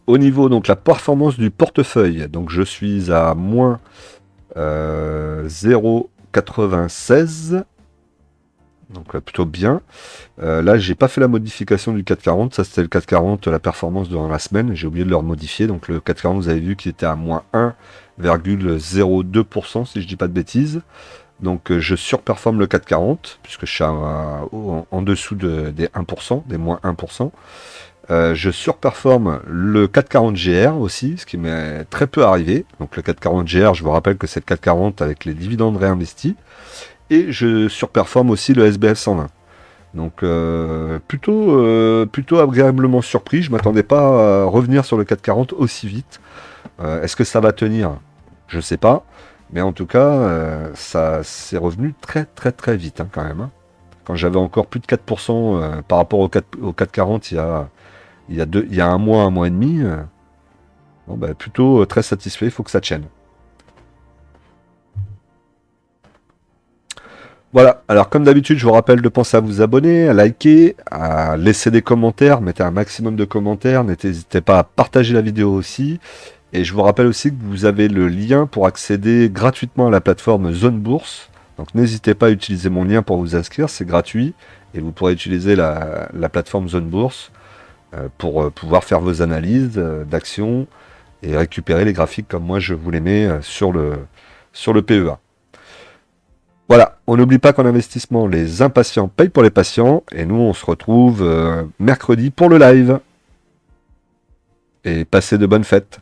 Au niveau, donc, la performance du portefeuille, donc je suis à moins 0,96. Donc plutôt bien. Là, j'ai pas fait la modification du 440. Ça, c'était le 440, la performance durant la semaine. J'ai oublié de le remodifier. Donc le 440, vous avez vu qu'il était à moins 1,02%, si je dis pas de bêtises. Donc je surperforme le 440, puisque je suis en dessous des 1%, des moins 1%. Je surperforme le 440 GR aussi, ce qui m'est très peu arrivé. Donc le 440 GR, je vous rappelle que c'est le 440 avec les dividendes réinvestis. Et je surperforme aussi le SBF 120. Donc plutôt agréablement surpris. Je ne m'attendais pas à revenir sur le 440 aussi vite. Est-ce que ça va tenir? Je ne sais pas. Mais en tout cas, ça s'est revenu très très très vite hein, quand même. Hein. Quand j'avais encore plus de 4% par rapport au 440 il y a un mois et demi, bon, bah, plutôt très satisfait, il faut que ça tienne. Voilà, alors comme d'habitude, je vous rappelle de penser à vous abonner, à liker, à laisser des commentaires, mettez un maximum de commentaires, n'hésitez pas à partager la vidéo aussi. Et je vous rappelle aussi que vous avez le lien pour accéder gratuitement à la plateforme Zone Bourse. Donc n'hésitez pas à utiliser mon lien pour vous inscrire, c'est gratuit. Et vous pourrez utiliser la plateforme Zone Bourse pour pouvoir faire vos analyses d'actions et récupérer les graphiques comme moi je vous les mets sur le PEA. Voilà, on n'oublie pas qu'en investissement, les impatients payent pour les patients. Et nous, on se retrouve mercredi pour le live. Et passez de bonnes fêtes.